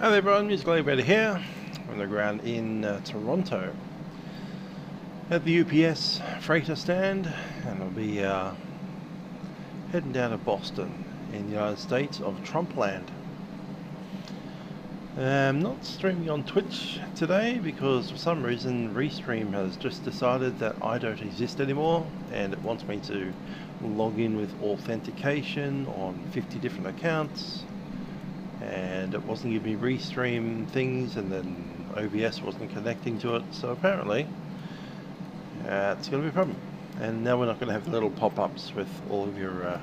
Hello everyone, Musical Elevator here. On the ground in Toronto at the UPS freighter stand, and I'll be heading down to Boston in the United States of Trumpland. I'm not streaming on Twitch today because for some reason Restream has just decided that I don't exist anymore, and it wants me to log in with authentication on 50 different accounts. And it wasn't giving me Restream things, and then OBS wasn't connecting to it, so apparently it's going to be a problem. And now we're not going to have the little pop-ups with all of your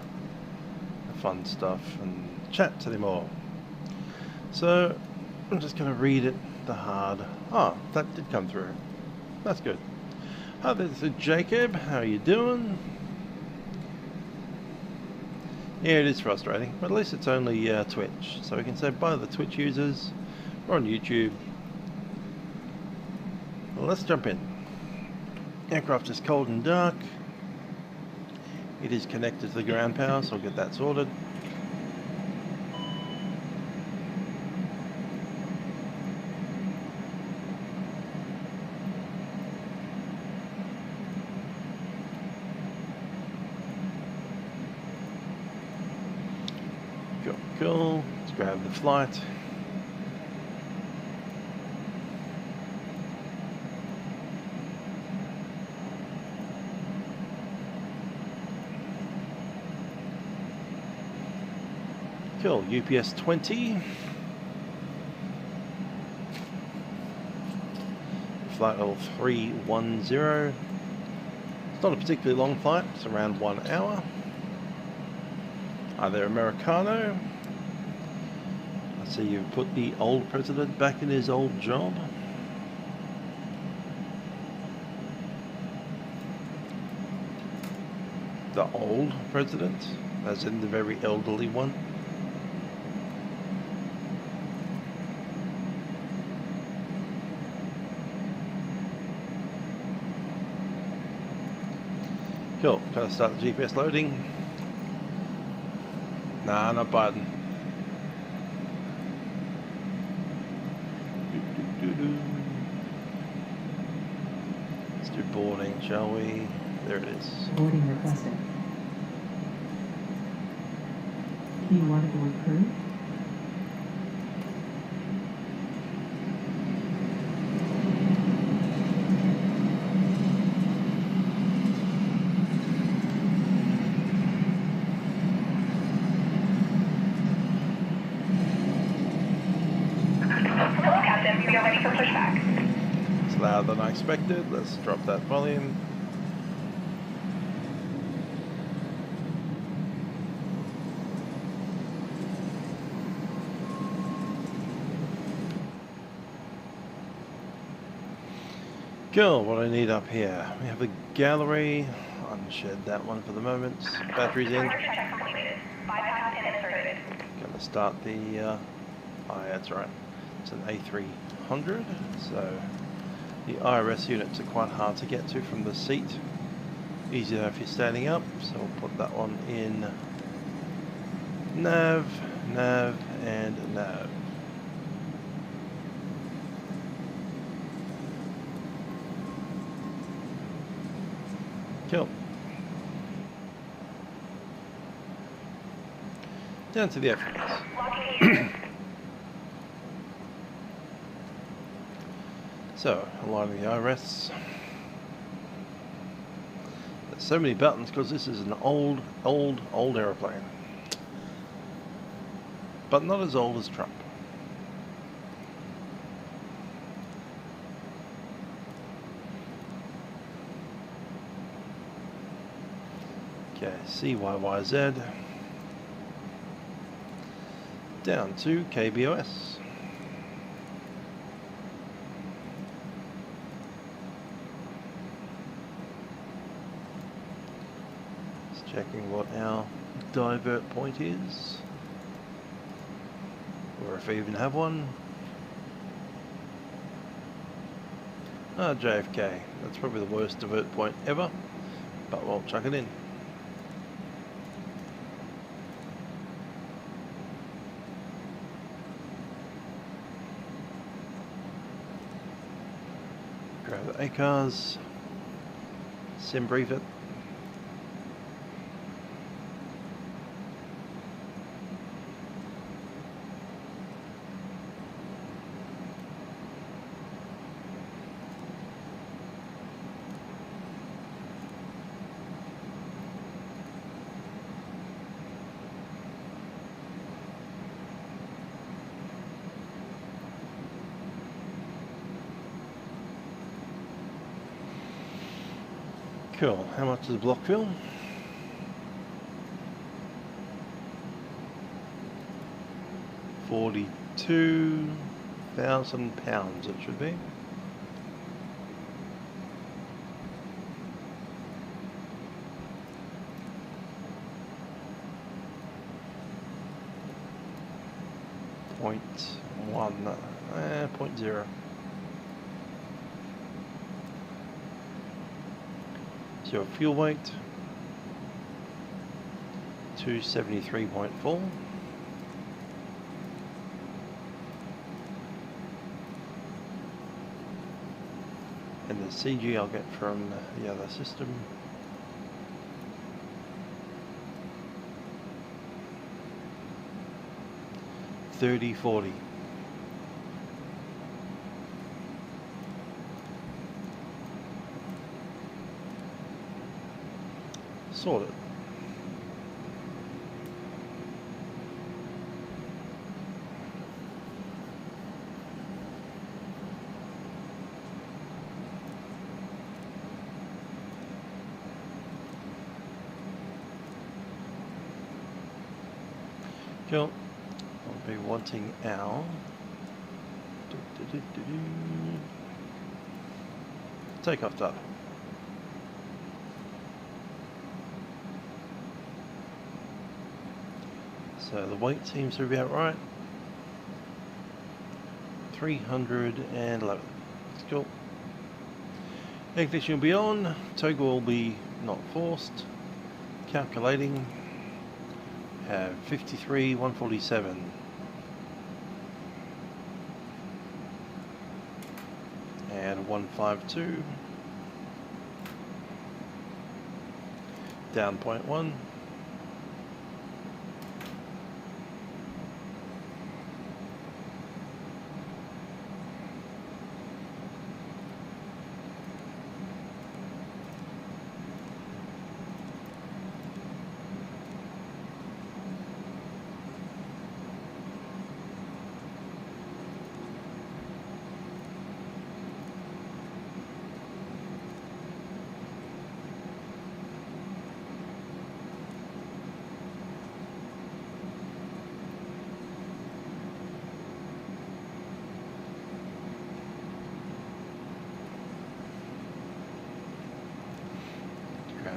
fun stuff and chats anymore. So I'm just going to read it the hard. Oh, that did come through. That's good. Hi, this is Jacob. How are you doing? Yeah, it is frustrating, but at least it's only Twitch, so we can say bye to the Twitch users. We're on YouTube. Well, let's jump in. Aircraft is cold and dark. It is connected to the ground power, so I'll get that sorted. Cool. Let's grab the flight. Cool. UPS 20. Flight level 310. It's not a particularly long flight. It's around 1 hour. Hi there, Americano. So you've put the old president back in his old job. The old president, as in the very elderly one. Cool, gotta start the GPS loading. Nah, not Biden. Let's do boarding, shall we? There it is. Boarding requested. P1 board crew. Louder than I expected. Let's drop that volume. Cool, what do I need up here? We have a gallery. Unshed that one for the moment. Batteries in. Gonna start the oh, that's right. It's an A300, so the IRS units are quite hard to get to from the seat. Easier if you're standing up, so we'll put that one in nav, nav, and nav. Cool. Down to the airframes. So, aligning the IRS. There's so many buttons because this is an old aeroplane. But not as old as Trump. Okay, CYYZ. Down to KBOS. Checking what our divert point is, or if I even have one. Ah, JFK. That's probably the worst divert point ever, but we'll chuck it in. Grab the ACARS, sim brief it. Cool. How much is block fill? £42,000 it should be. .1, 0. Your fuel weight 273.4, and the CG I'll get from the other system. $30.40. Sorted. Cool. I'll be wanting our takeoff data. So the weight seems to be about right. 311. That's cool. Ignition will be on. Toggle will be not forced. Calculating. Have 53,147. And 152. Down 0.1.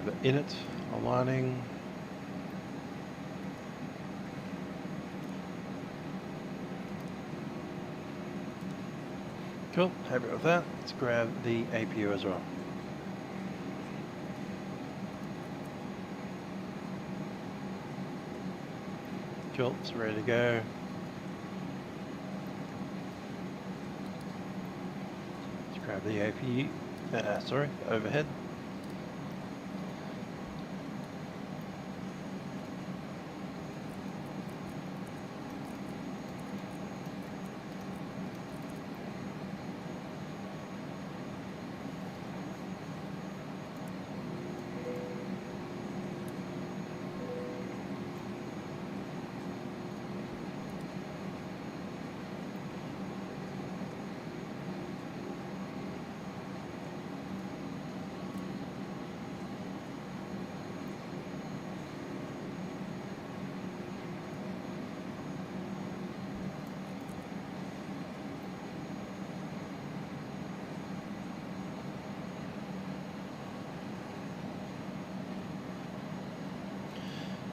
The init aligning. Cool, happy with that. Let's grab the APU as well. Cool, it's ready to go. Let's grab the APU, sorry, overhead.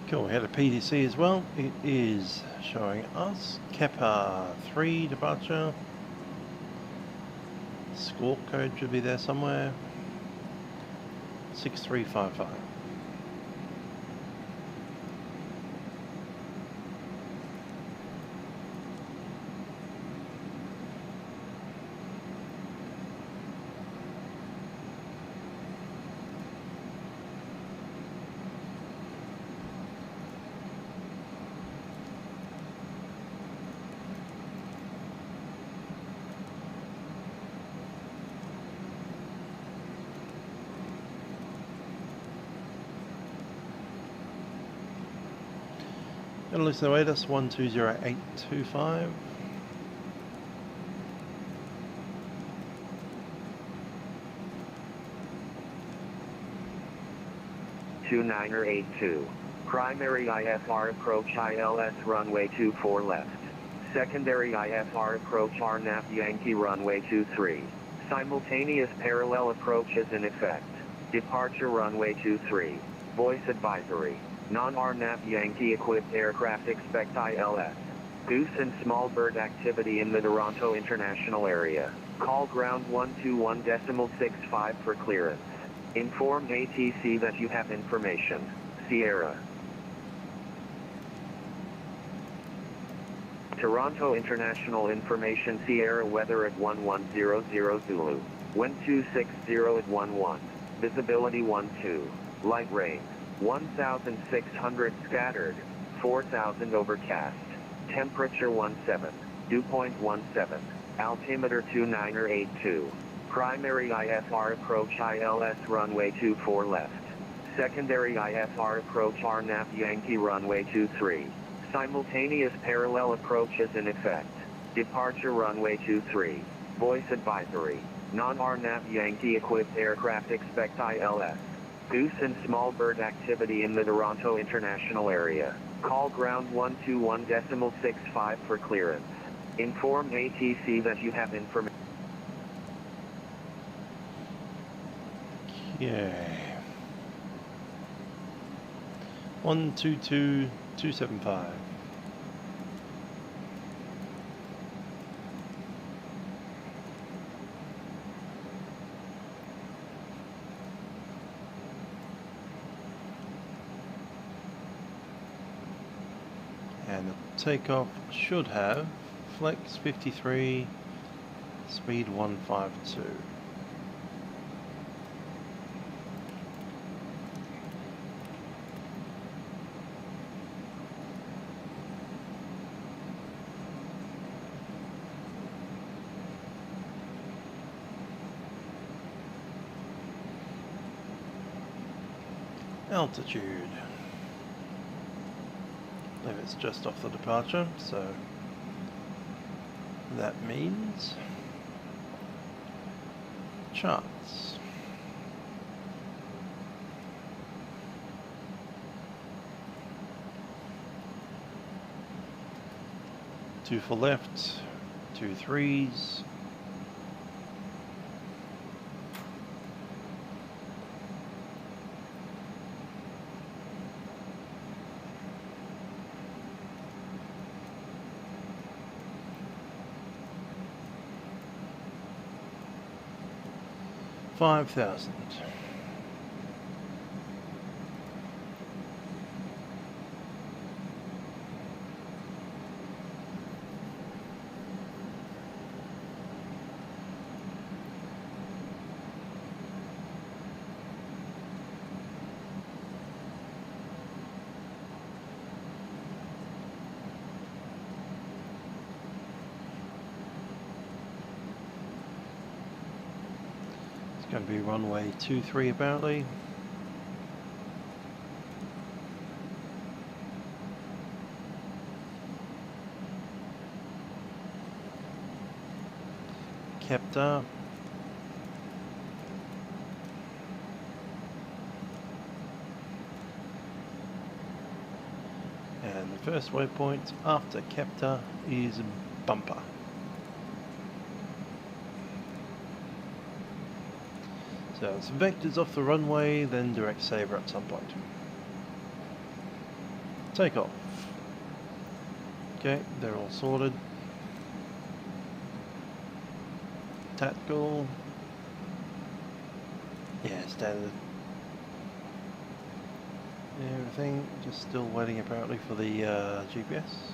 Cool, we had a PDC as well. It is showing us Kappa 3 departure. Squawk code should be there somewhere. 6355. And listen await us 120825. Niner 82. Primary IFR approach ILS runway 24 left. Secondary IFR approach RNAV Yankee runway 23. Simultaneous parallel approaches in effect. Departure runway 23. Voice advisory. Non-RNAV Yankee equipped aircraft expect ILS. Goose and small bird activity in the Toronto International Area. Call ground 121.65 for clearance. Inform ATC that you have information. Sierra. Toronto International Information Sierra weather at 1100 Zulu. Wind 260 at 11. Visibility 12. Light rain. 1,600 scattered. 4,000 overcast. Temperature 17. Dew point 17. Altimeter 2982. Primary IFR approach ILS runway 24 left. Secondary IFR approach RNAV Yankee runway 23. Simultaneous parallel approaches in effect. Departure runway 23. Voice advisory. Non-RNAV Yankee equipped aircraft expect ILS. Goose and small bird activity in the Toronto International Area. Call ground 121.65 for clearance. Inform ATC that you have information. Okay. 122275. And the takeoff should have flex 53, speed 152. Altitude. I believe it's just off the departure, so that means charts. Two for left, 2 3s. $5,000. Going to be runway 23 apparently. Kept up. And the first waypoint after Kepta is Bumper. So some vectors off the runway, then direct saber at some point. Take off. Okay, they're all sorted. Tactical. Yeah, standard. Everything, just still waiting apparently for the GPS.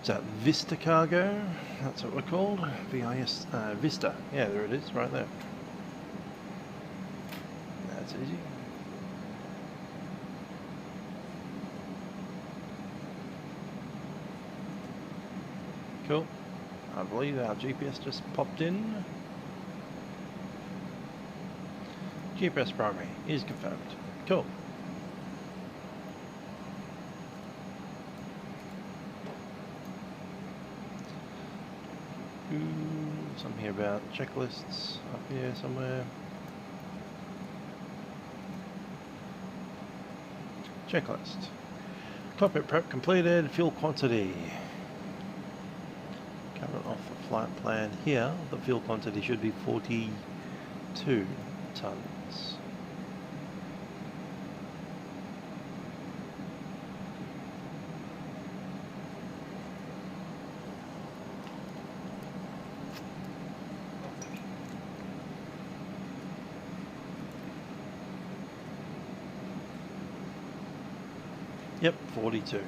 Is that Vista Cargo? That's what we're called. VIS, Vista. Yeah, there it is, right there. That's easy. Cool. I believe our GPS just popped in. GPS primary is confirmed. Cool. Something here about checklists up here somewhere. Checklist. Cockpit prep completed. Fuel quantity. Coming off the flight plan here, the fuel quantity should be 42 tons. Yep, 42.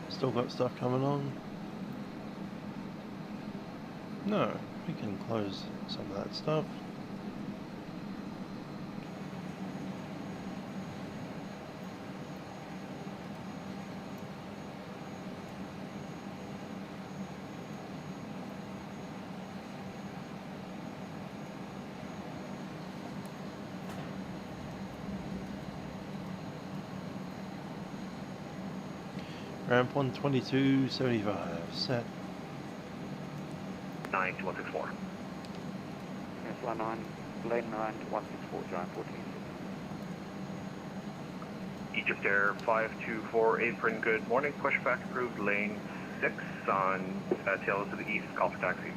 Still got stuff coming on? No, we can close some of that stuff. Ramp 122.75 set. 9 to 164. Yes, line 9, lane 9 to 164, giant 14. Egypt Air 524 apron, good morning. Pushback approved lane 6 on tail to the east, call for taxi.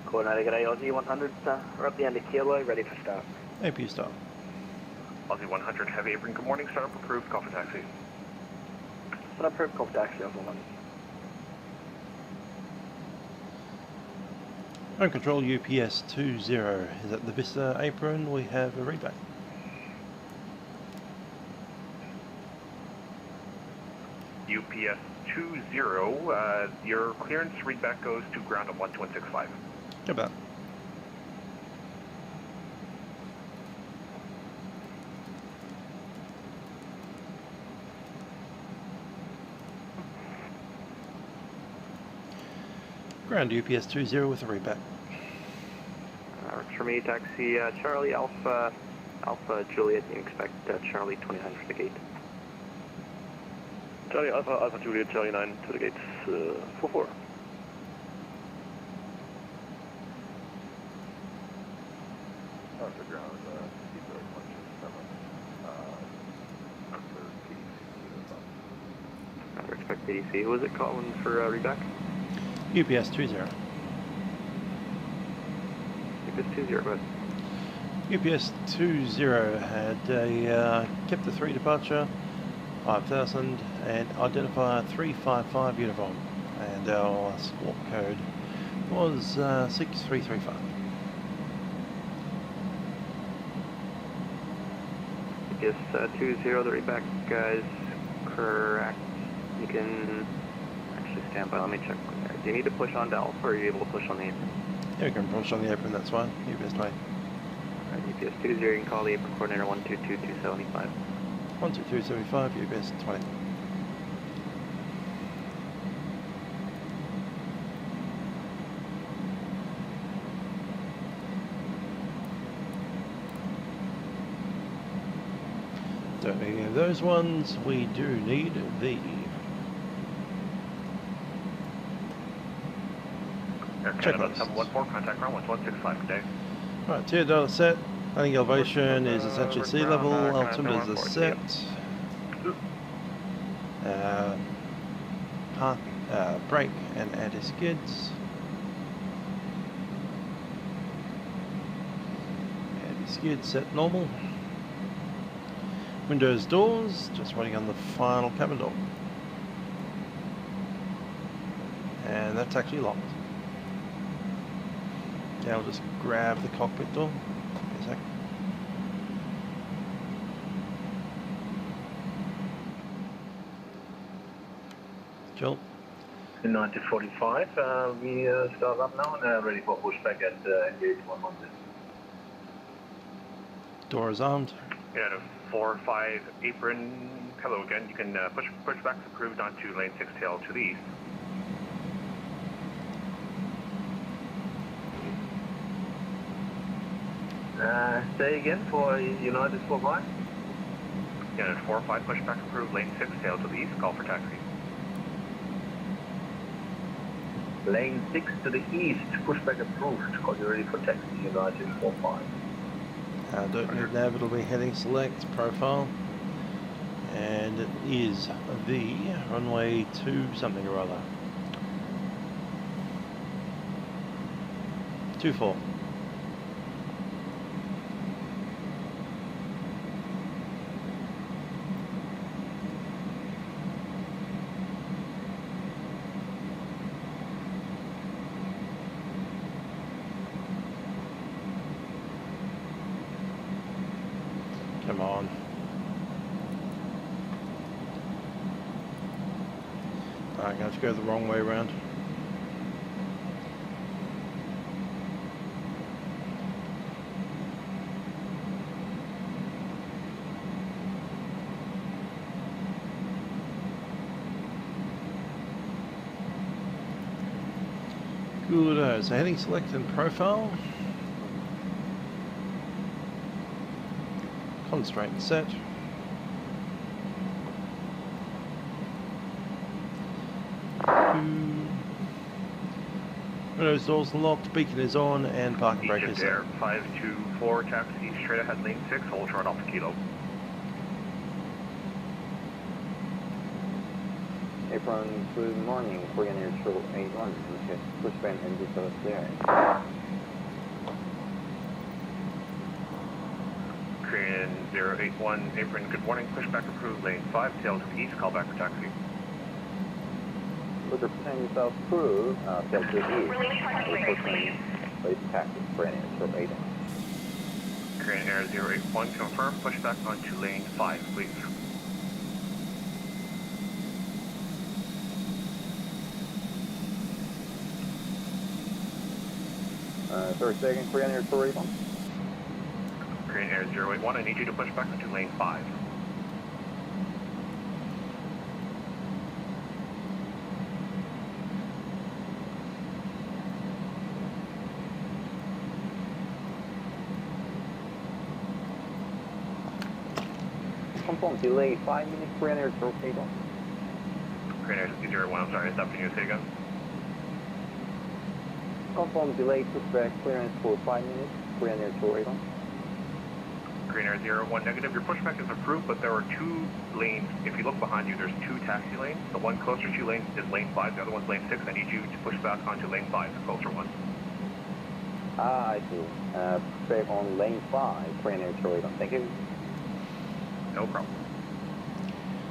Coordinator, g'day Aussie 100, we're up the end of Kilo, ready for start. AP stop. Aussie 100 heavy apron, good morning. Start up approved, call for taxi. Start up approved, call for taxi, Aussie 100. Home control UPS 20 is at the Vista apron. We have a readback. UPS 20, your clearance readback goes to ground at 12165. How about? Ground UPS 20 with a readback. Works for me, taxi Charlie Alpha, Alpha Juliet, you expect Charlie 29 for the gate. Charlie Alpha, Alpha Juliet, Charlie 9 to the gates, 44. After ground, Seabird 127, I expect ADC. Who was it calling for readback? UPS 20. UPS 20, but UPS 20 had a kept the 3 departure, 5000, and identifier 355 uniform, and our squawk code was 6335. UPS 20, the readback is correct. You can actually stand by. Let me check. Do you need to push on to Alpha, or are you able to push on the apron? Yeah, we can push on the apron, that's fine. UPS 20. Alright, UPS 20, you can call the apron coordinator 122275. 12275, UPS 20. Don't need any of those ones. We do need the Air Canada checklist. 714, contact ground 1165 today. Right, tier data set. Landing elevation is essentially sea level. Altimeter is set. Park, brake and anti-skids. Anti-skid set normal. Windows, doors, just waiting on the final cabin door. And that's actually locked. Yeah, I'll just grab the cockpit door. Give me a sec. Cool. 9045, we start up now and ready for pushback at engage 110. Door is armed. Yeah, the 4-5 apron. Hello again. You can push back approved onto lane 6 tail to the east. Say again for United 45. Yeah, the 4-5 pushback approved lane 6 tail to the east. Call for taxi. Lane 6 to the east, pushback approved. Call you ready for taxi, United 45. Don't need nav, it'll be heading select, profile. And it is the runway 2 something or other. 24. Come on. I'm going to go the wrong way around. Good, so heading select and profile. Constraint set. Windows doors locked, beacon is on, and parking brake is Air set. 524 taxi straight ahead lane 6, hold short off the kilo. Apron, good morning. Korean Air 81. Pushback and details there. Korean 081 apron, good morning. Pushback approved lane 5, tail to the east. Call back for taxi. Look, represent yourself through, tail to the east. Pushback, place taxi. Korean Air 81. Korean Air 081, confirm. Pushback onto lane 5, please. 30-second, Korean Air 281. Korean Air 081, I need you to push back onto lane 5. Confirm delay 5 minutes, Korean Air 281. Korean Air 081, I'm sorry, stop, can you say again? Confirm delay pushback clearance for 5 minutes, Korean Air 281. Korean Air 01 negative, your pushback is approved, but there are 2 lanes. If you look behind you, there's 2 taxi lanes. The one closer to lanes is lane 5, the other one's lane 6. I need you to push back onto lane 5, the closer one. Ah, I see. Back on lane 5, Korean Air 281. Thank you. No problem.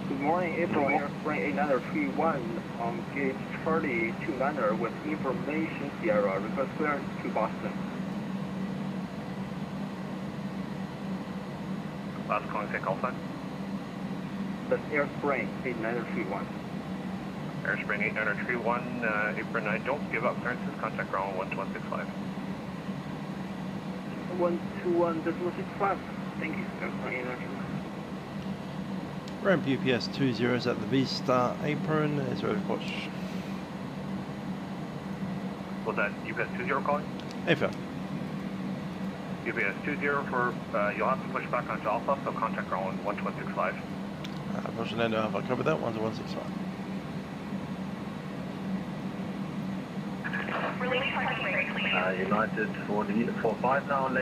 Good morning, April Airplane 8931 on gauge Charlie 29er with information Sierra, request clearance to Boston. Last calling, say call sign. That's Airspring 8931. Airspring 8931, apron, I don't give up clearances, contact ground 12165. 121.65. Thank you, Airplane 8931. Ramp UPS 20 is at the V-Star apron, is ready to push. Was that UPS 20 calling? AFA. UPS 20 for, you'll have to push back onto Alpha, so contact ground 12165. Pushing into Alpha, cover that, 1 to 165. United 45 now.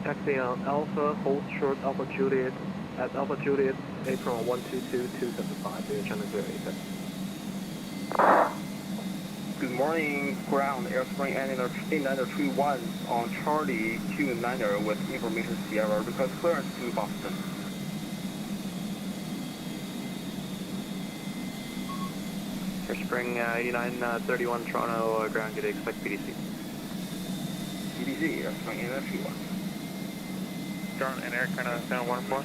Taxi on Alpha, hold short Alpha Juliet, at Alpha Juliet, apron 122275, Air Channel 087. Good morning, ground Airspring 8931 on Charlie 29er with information Sierra, request clearance to Boston. Airspring 8931 Toronto, ground gate, expect PDC. PDC, Airspring 8931. Darn, and air kind of down 1-4.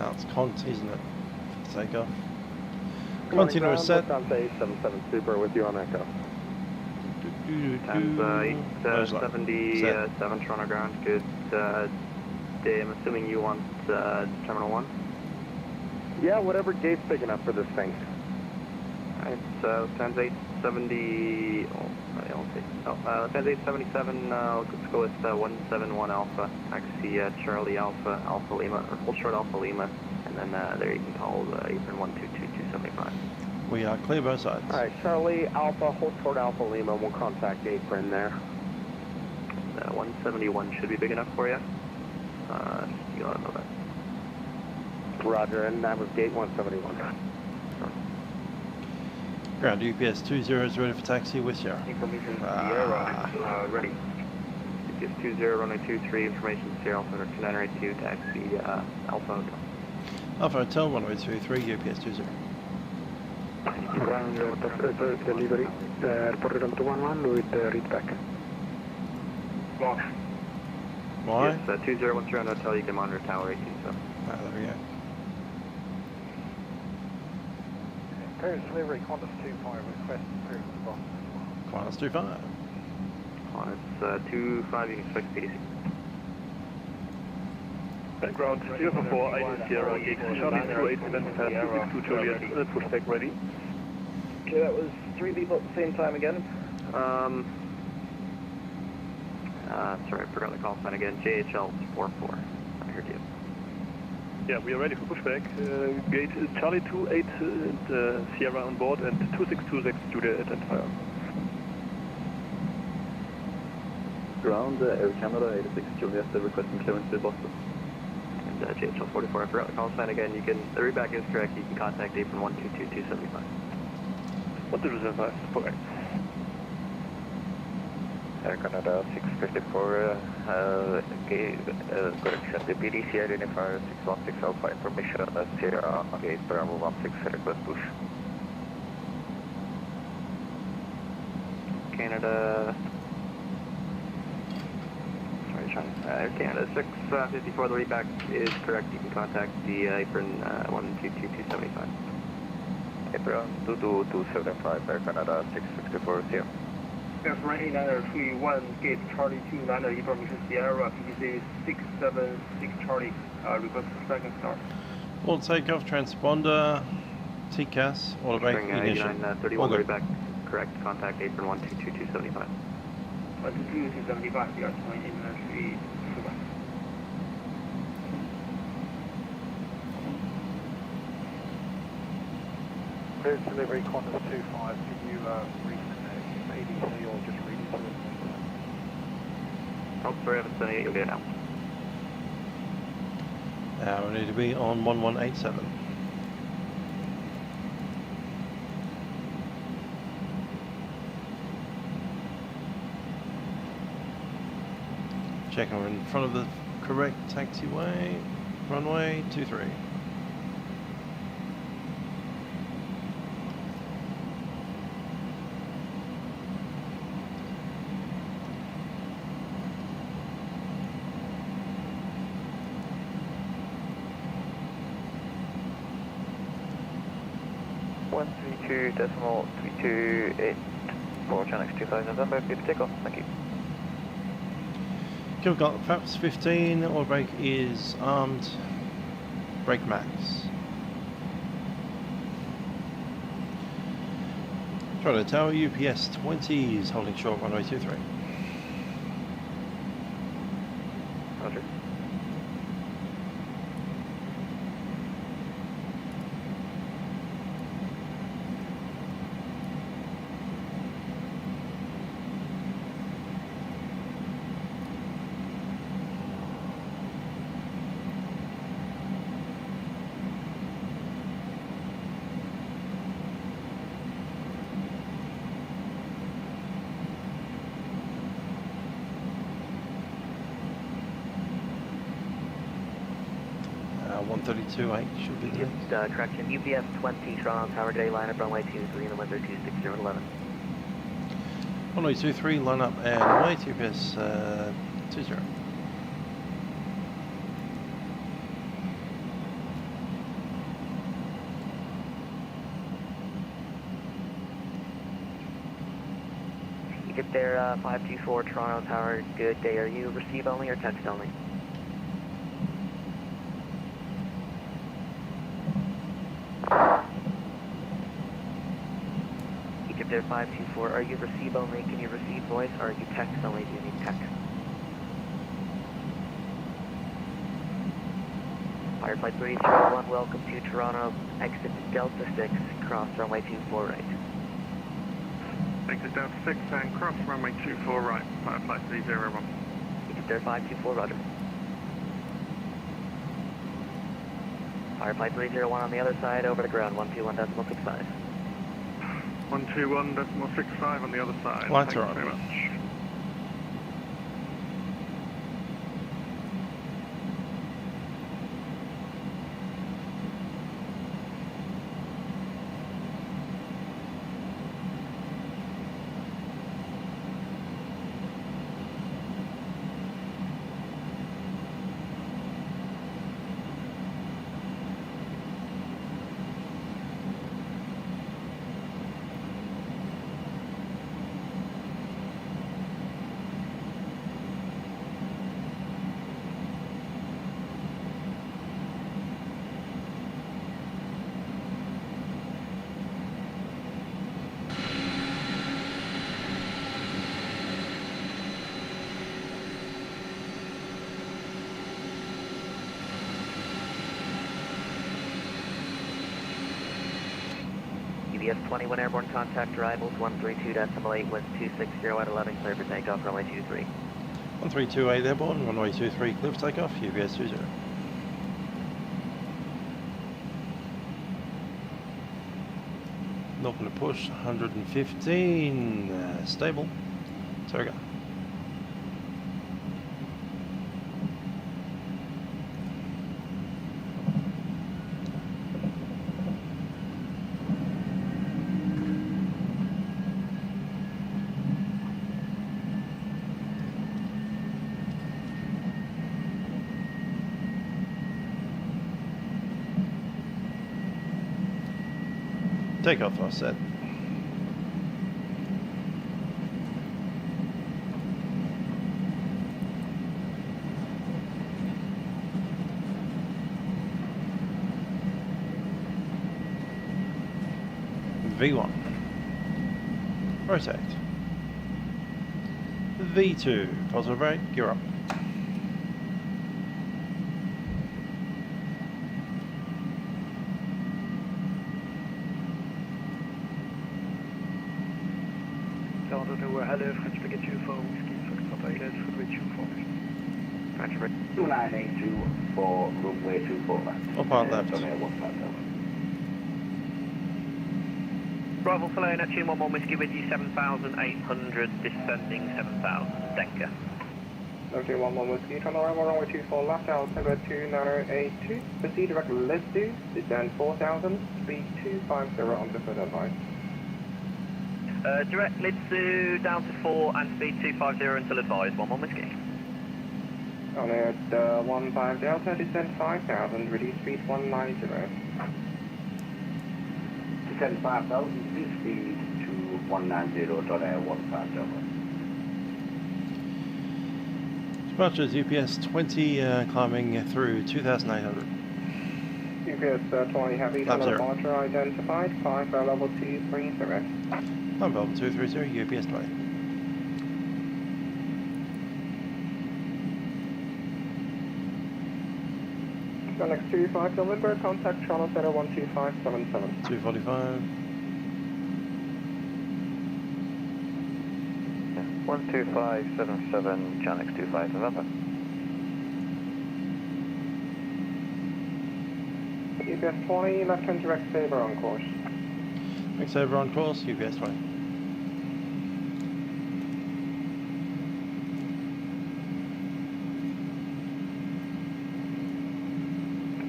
Oh, it's Cont, isn't it? For takeoff. Continuous set. Lufthansa 877 Super with you on Echo. Times 77 Toronto ground. Good day. I'm assuming you want Terminal 1? Yeah, whatever gate's big enough for this thing. It's times 870. Times 877. Let's go with 171 Alpha. Taxi Charlie Alpha, Alpha Lima, or full short Alpha Lima, and then there you can call apron 122275. We are clear both sides. All right, Charlie Alpha, hold short Alpha Lima. We'll contact apron there. 171 should be big enough for you. You ought to know that. Roger, and that was gate 171. Ground UPS 20 is ready for taxi with Sierra. Information Sierra, ready. UPS 20, runway 23, information Sierra Alpha, Canada 2, taxi Alpha Hotel. Alpha Hotel, runway 23, UPS 20. Ground delivery, reported on 211 with read back. Block. Why? Yes, 2013 Hotel, you can monitor Tower 18, so. Ah, there we go. Paris delivery, Qantas 25, request Paris Boston. Qantas 25. Qantas 25, you can expect PDC. Background 044, ID Sierra, gate Charlie 2875, 262 Juliet, pushback ready. Okay, that was 3 people at the same time again. Sorry, I forgot the call sign again. JHL 44. I heard you. Yeah, we are ready for pushback. Gate Charlie 28 and Sierra on board, and 2626 Juliet and fire. Ground Air Canada 86 Juliet, requesting clearance to Boston. And JHL 44, I forgot the call sign again. You can, the readback is correct. You can contact apron 122275. 1275, correct. Air Canada 654, correction, the PDC identifier 616 Alpha information, Sierra gate Bravo 16, request push. Canada, Air Canada 654, the readback is correct. You can contact the apron 122275. Apron 22275, Air Canada 654, Sierra. Yes, right 8931, gate Charlie 29, information Sierra, PTC 676 Charlie, request for second start. All takeoff, transponder, TCAS, automatic ignition. 31, readback correct. Contact apron 122275. 122275, yes, right 8931. Paris delivery, Qantas 25, can you read PDC or just read it to us? Oh, sorry, I haven't sent it. You'll get it now. Now we need to be on 1187. Checking we're in front of the correct taxiway, runway 23. Decimal 328 for Channel 2000, number 50 takeoff, thank you. Okay, we've got flaps 15, oil brake is armed, brake max. Toronto Tower, UPS 20 is holding short, runway 23. Roger. .132.8 should be there. Correction, UPS 20, Toronto Tower Day, line up runway 23 in the winter 26011. Runway 23, line up and wait, UPS 20. Air 524 Toronto Tower, good day. Are you receive only or text only? Egypt Air 524, are you receive only? Can you receive voice, or are you text only? Do you need text? Fireflight 301, welcome to Toronto, exit Delta 6, cross runway 24 right. Exit Delta 6 and cross runway 24 right, Fireflight 301. Egypt Air 524, roger. Fireflight 301 on the other side, over the ground, 121.65. 121.65 on the other side. Lights Thank are you very on. much. UBS 21 airborne contact arrivals 132.8 with 260 at 11, clear for takeoff, runway 23. 1328 airborne, runway 23, clear for takeoff, UBS 20. Not going to push, 115, stable, Toga. Takeoff offset. V1. Rotate. V2. Positive brake, gear up. Hello, French Picket 24, Whiskey, Foxtrot 8, runway 24. French Picket 2982 for runway 24 left. Up on left. Bravo Flyer, Neptune 11 Whiskey with you, 7,800, descending 7,000, Denker. Neptune 11 Whiskey, Toronto arrival, runway 24 left, altimeter 2982. Proceed direct Lisbon, descend 4,000, speed 250 on the further line. Direct Litsu down to 4 and speed 250 until advised, 11 Whiskey. On air 15 Delta, descend 5,000, reduce speed 190. Descend 5,000, reduce speed to 190, air 15 Delta. Departures UPS 20, climbing through 2,800. UPS 20 heavy, Lab zero. departure identified, 5 level 230. I'm Velvet 230, UPS 20. Next 25 November, contact Charlotte Center 12577. 245. 12577, Channel 25 November. UPS 20, left hand direct saber on course. Next over on course, UPS 20.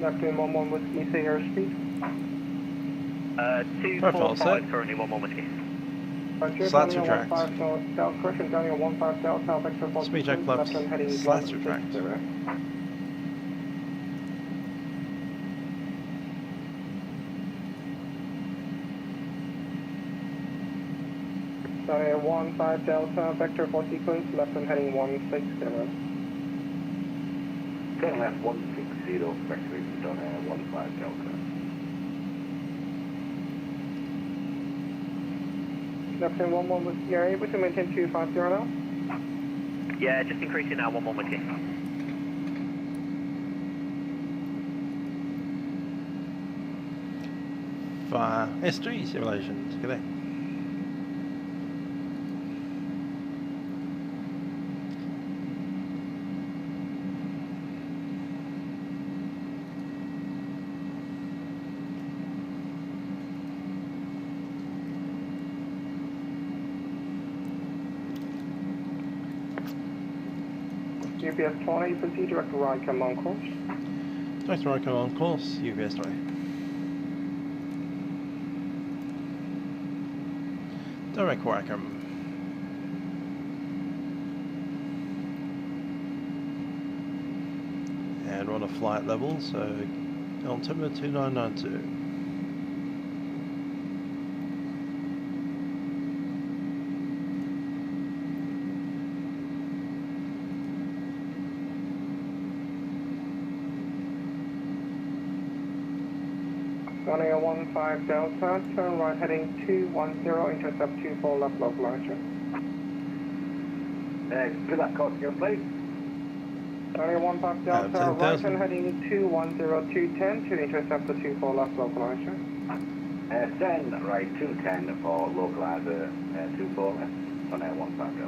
Neptune 11 Whiskey, say airspeed. 245 currently, 11 Whiskey. Slats retract. South correction, Daniel 15 South, South Vector 4. Speed check flaps. Slats retract. Sorry, 15 Delta, vector for sequence, left and heading 160. Turn left 160, vector is on 15 Delta. Left and 11 with you, are able to maintain 250 now? Yeah, just increasing now, 11 with you. Fire S3 simulations, g'day. UPS 20, proceed direct right, come on course. Direct right, come on course, UPS 20. Direct Wacom. And we're on a flight level, so altimeter 2992. Running a 15 Delta, turn right heading 210, intercept 24 left localizer. Give that course again, please. Running a 15 Delta, right hand heading 210, to intercept the 24 left localizer. 10 right, 210 for localizer 24 left on 15 Delta.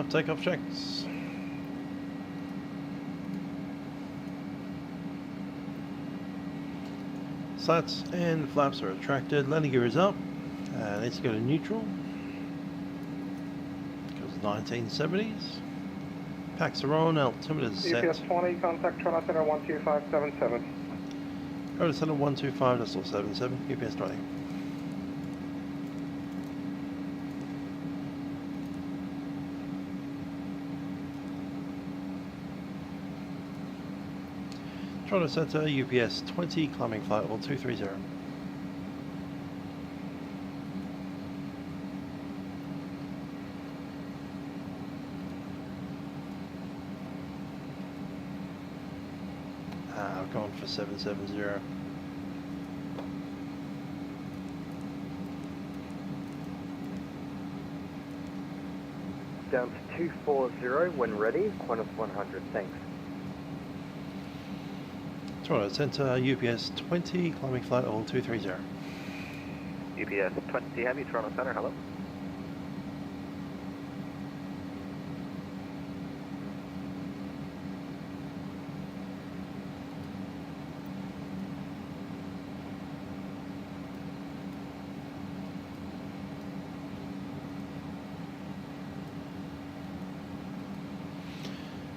Takeoff checks. Slats and flaps are retracted. Landing gear is up. Needs to go to neutral. Because 1970s. Packs are on. Altimeter is set. UPS 20, contact Toronto Center 12577. Go to center 125.77. UPS 20. Toronto Center, UPS 20, climbing flight level 230. I've gone for 770. Down to 240 when ready, Qantas 100, thanks. Toronto Center, UPS 20, climbing flight level 230. UPS 20 Heavy, Toronto Center, hello.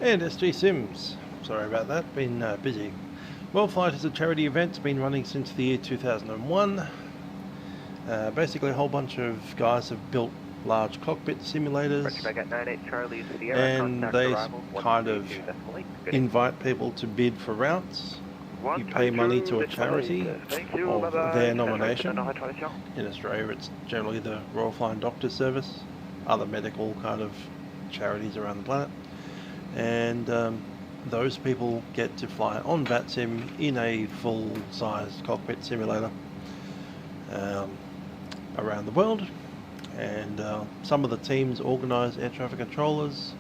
And SG Sims, sorry about that, been busy. WorldFlight is a charity event, it's been running since the year 2001. Basically a whole bunch of guys have built large cockpit simulators, and they kind of invite people to bid for routes. You pay money to a charity of their nomination. In Australia it's generally the Royal Flying Doctor Service, other medical kind of charities around the planet. And those people get to fly on Vatsim in a full-size cockpit simulator around the world, and some of the teams organise air traffic controllers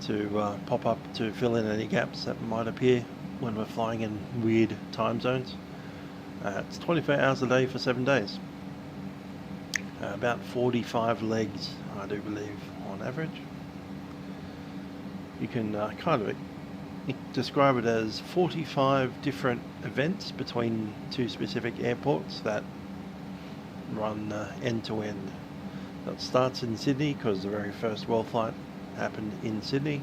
to pop up to fill in any gaps that might appear when we're flying in weird time zones. It's 24 hours a day for 7 days. About 45 legs, I do believe, on average. You can kind of describe it as 45 different events between two specific airports that run end to end. That starts in Sydney because the very first WorldFlight happened in Sydney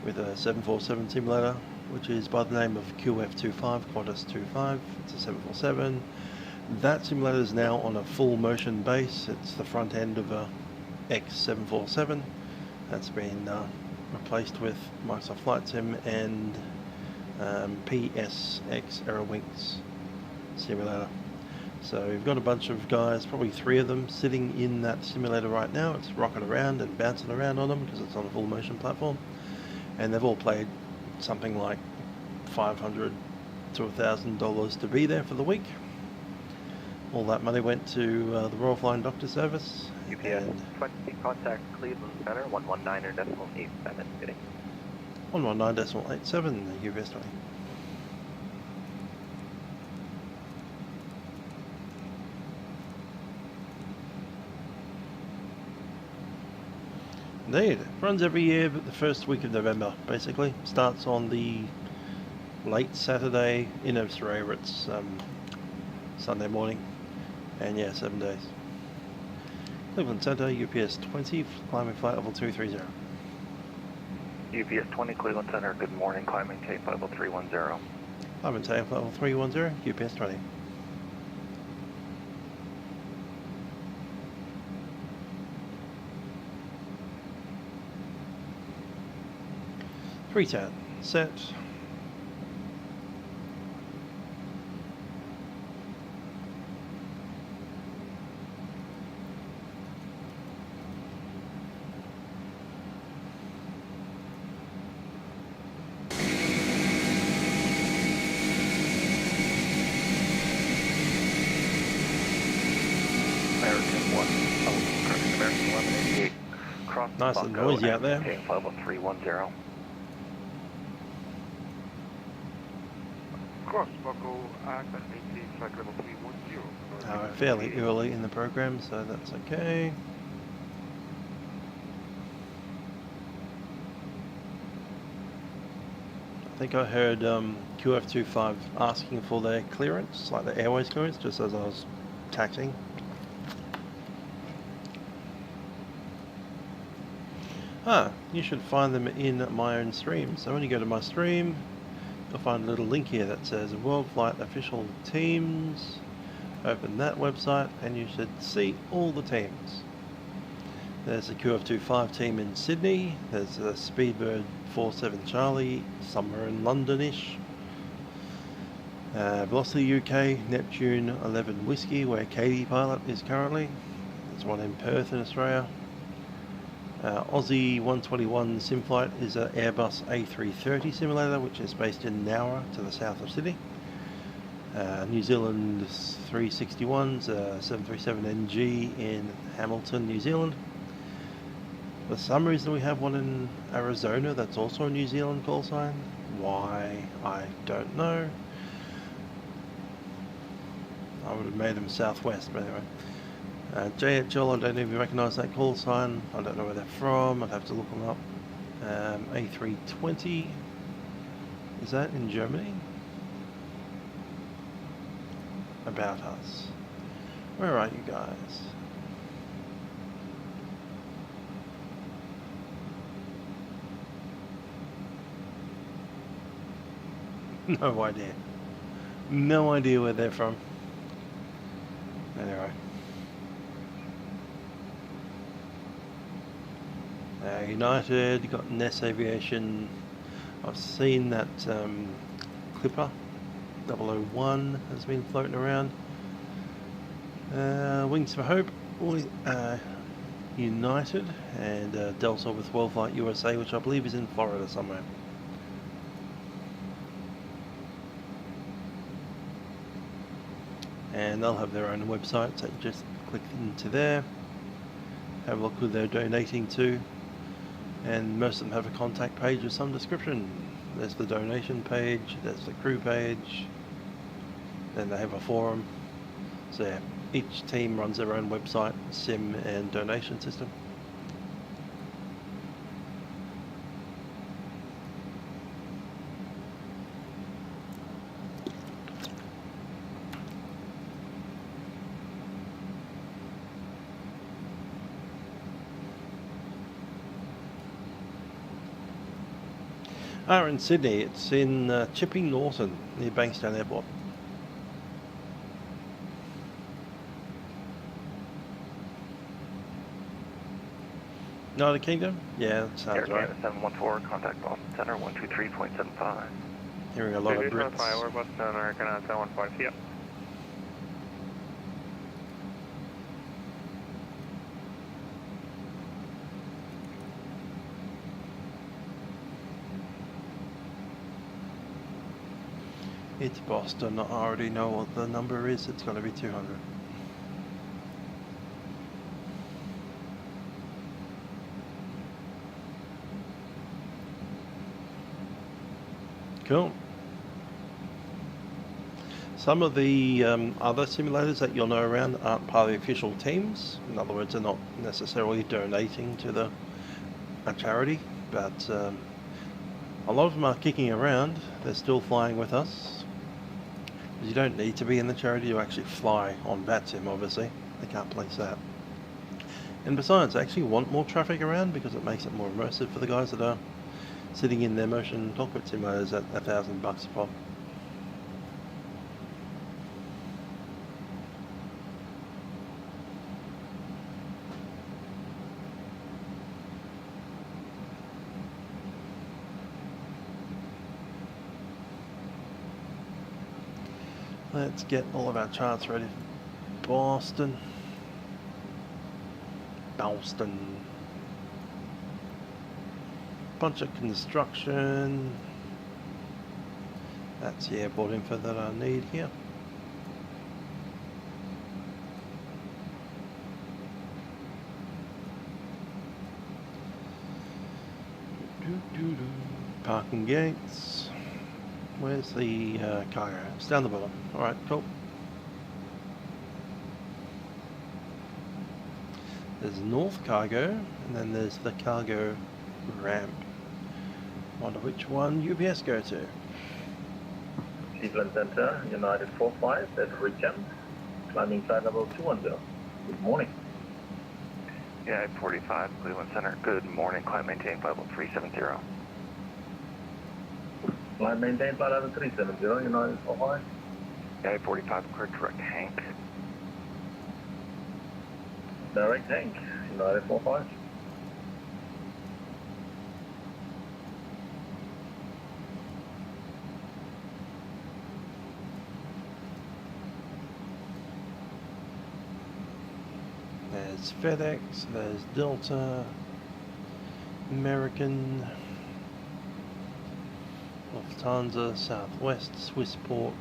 with a 747 simulator. which is by the name of QF25, Qantas 25. It's a 747. That simulator is now on a full motion base. It's the front end of a X747. That's been replaced with Microsoft Flight Sim and PSX Aerowings simulator. So we've got a bunch of guys, probably 3 of them, sitting in that simulator right now. It's rocking around and bouncing around on them because it's on a full motion platform. And they've all paid something like $500 to $1,000 to be there for the week. All that money went to the Royal Flying Doctor Service. UPS 20, contact Cleveland Center, 119.87, bidding. 119.87, UPS 20. Indeed, it runs every year, but the first week of November, basically. Starts on the late Saturday in Australia. It's Sunday morning, and yeah, 7 days. Cleveland Center, UPS 20, climbing flight level 230. UPS 20, Cleveland Center, good morning, climbing tape level 310. Climbing tape level 310, UPS 20. Three-10, set. Nice and noisy out there. Level 310. Cross Buckle, Access 18, flight level 310. Fairly early in the program, so that's okay. I think I heard QF25 asking for their clearance, like the airways clearance, just as I was taxiing. You should find them in my own stream. So when you go to my stream, you'll find a little link here that says WorldFlight official teams. Open that website and you should see all the teams. There's a QF25 team in Sydney. There's a Speedbird 47 Charlie somewhere in Londonish. Velocity UK, Neptune 11 Whiskey, where KBOS is currently. There's one in Perth in Australia. Aussie 121 Simflight is an Airbus A330 simulator, which is based in Nowra to the south of Sydney. New Zealand 361's 737NG in Hamilton, New Zealand. For some reason we have one in Arizona that's also a New Zealand call sign. Why, I don't know. I would have made them Southwest, but anyway. JHL, I don't even recognise that call sign. I don't know where they're from. I'd have to look them up. A320, is that in Germany? About us. Where are you guys? No idea. No idea where they're from. Anyway. United, got Ness Aviation. I've seen that Clipper 001 has been floating around. Wings for Hope, United, and Delta with WorldFlight USA, which I believe is in Florida somewhere. And they'll have their own website, so you just click into there, have a look who they're donating to, and most of them have a contact page with some description. There's the donation page, there's the crew page, then they have a forum. So yeah, each team runs their own website, sim and donation system. Oh, in Sydney. It's in Chipping Norton, near Bankstown Airport. United Kingdom? Yeah, that sounds right. 714, contact Boston Center, 123.75. Hearing a lot of Brits. Airbus American 715, yep. It's Boston. I already know what the number is. It's going to be 200. Cool. Some of the other simulators that you'll know around aren't part of the official teams. In other words, they're not necessarily donating to a charity, but a lot of them are kicking around. They're still flying with us. You don't need to be in the charity to actually fly on Vatsim, obviously. They can't place that. And besides, I actually want more traffic around because it makes it more immersive for the guys that are sitting in their motion cockpit simulators at $1,000 a pop. Let's get all of our charts ready. Boston. Bunch of construction. That's the airport info that I need here. Parking gates. Where's the cargo? It's down the bottom. Alright, cool. There's North Cargo, and then there's the cargo ramp. Wonder which one UPS go to. Cleveland Center, United 45, that's Richard. Climbing flight level 210. Good morning. Yeah, 45, Cleveland Center, good morning. Climb maintain flight level 370. Flight maintain flight level 370, United 45. Yeah, 45, clear direct Hank. Direct Hank, United 45. There's FedEx, there's Delta, American, Lufthansa, Southwest, Swissport.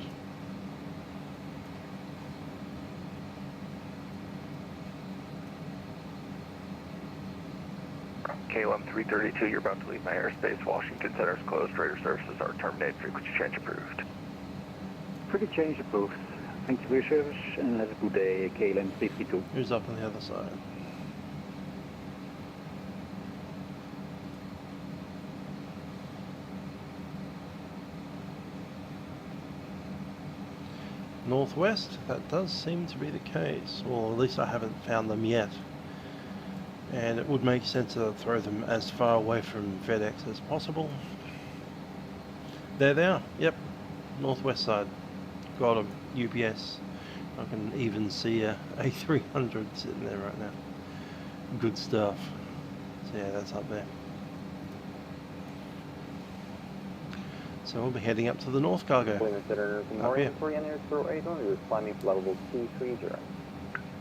KLM 332, you're about to leave my airspace. Washington Center's closed. Radar services are terminated. Frequency change approved. Frequency change approved. Thank you for your service and have a good day, KLM 52. Who's up on the other side? Northwest, that does seem to be the case. Well, at least I haven't found them yet. And it would make sense to throw them as far away from FedEx as possible. There they are. Yep. Northwest side. Got them. UPS. I can even see a A300 sitting there right now. Good stuff. So yeah, that's up there. So we'll be heading up to the North Cargo. Up here. Climbing level 230.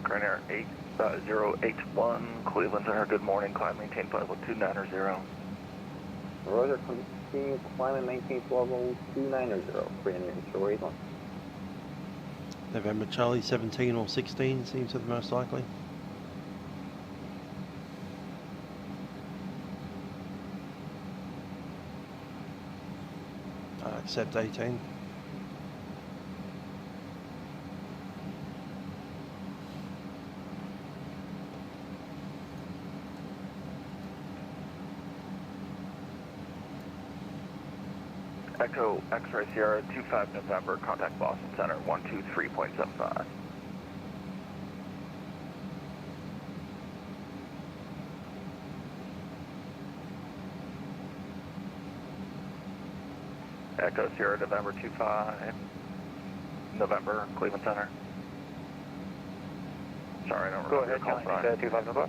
Grand Air 8081, Cleveland Center, good morning. Climb maintain flight level 290. Roger, continue climb and maintain level 290. Grand Air 8081. November Charlie 17 or 16 seems to be the most likely. I accept 18. Echo X-Ray Sierra 25 November, contact Boston Center 123.75. Echo Sierra November 25, November, Cleveland Center. Sorry, I don't remember your call sign. 25 November.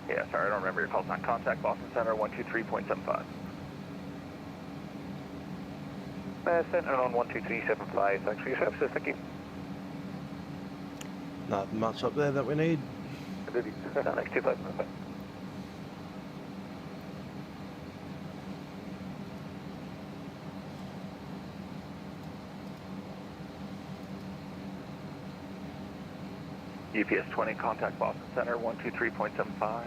Yeah, sorry, I don't remember your call sign. Contact Boston Center 123.75. Center on 12375. Thanks for your services. Thank you. Not much up there that we need. Next 25 November. UPS 20, contact Boston Center 123.75.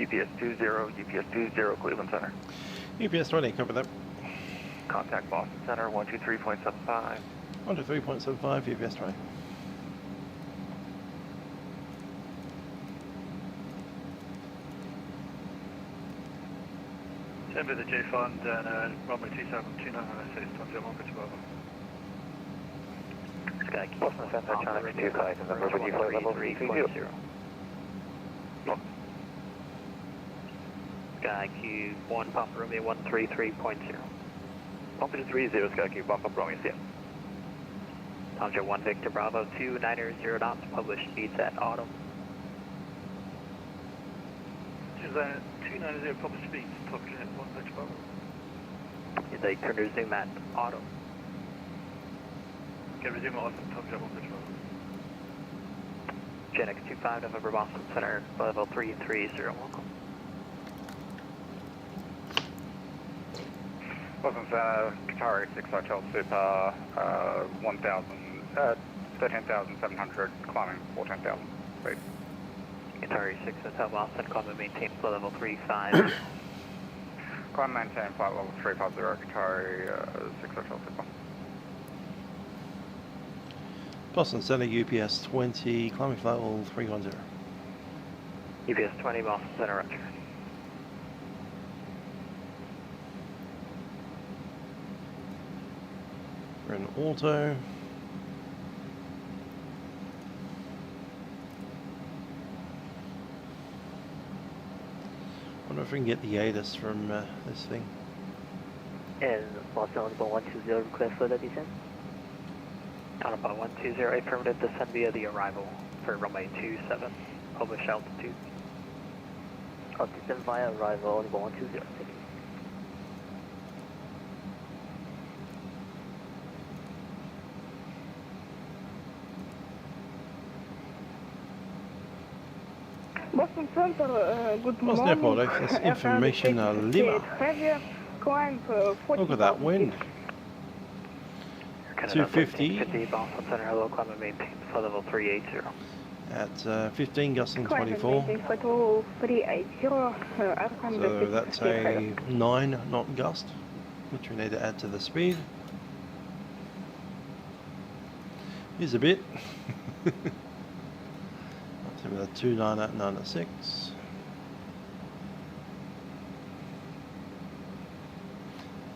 UPS 20, Cleveland Center. UPS 20, cover that. Contact Boston Center 123.75. 123.75, UPS 20. Send the J Fund and runway 2729 101 pitch above. Sky Boston Center, China 25, and number with flight level 330. Sky Q1 Papa Romeo 133.0. 130, Sky Q, bump up Romeo, see ya. Tango 1 Victor Bravo 290 knots, published speeds at autumn. Is that 290 published speeds, published at 1 Victor Bravo? They can resume at autumn. Okay, resume at autumn, published at 1 Victor Bravo. Genix 25 November Boston Center, level 330, welcome. Boston Center, Qatar 600 Super, 13,700, climbing 14,000 feet. Qatar 6 Hotel Boston, climb and maintain flow level 35. Climb maintain flight level 350, Qatar 600 Super. Boston Center, UPS 20, climbing flight level 310. UPS 20, Boston Center, roger. We're in auto. Wonder if we can get the ATIS from this thing. And Boston Honeycomb 120, request for the descent. Honeycomb 120, affirmative descend via the arrival for runway 27, published altitude. Descend via arrival, Honeycomb 120, thank you. Boston Center, good morning. Boston Airport, access information Lima. Climb Look at that wind. 250 Boston Center, hello, climb and maintain flow level 380. at 15 gusting 24. So that's a 9 knot gust, which we need to add to the speed. Here's a bit. With a 29896.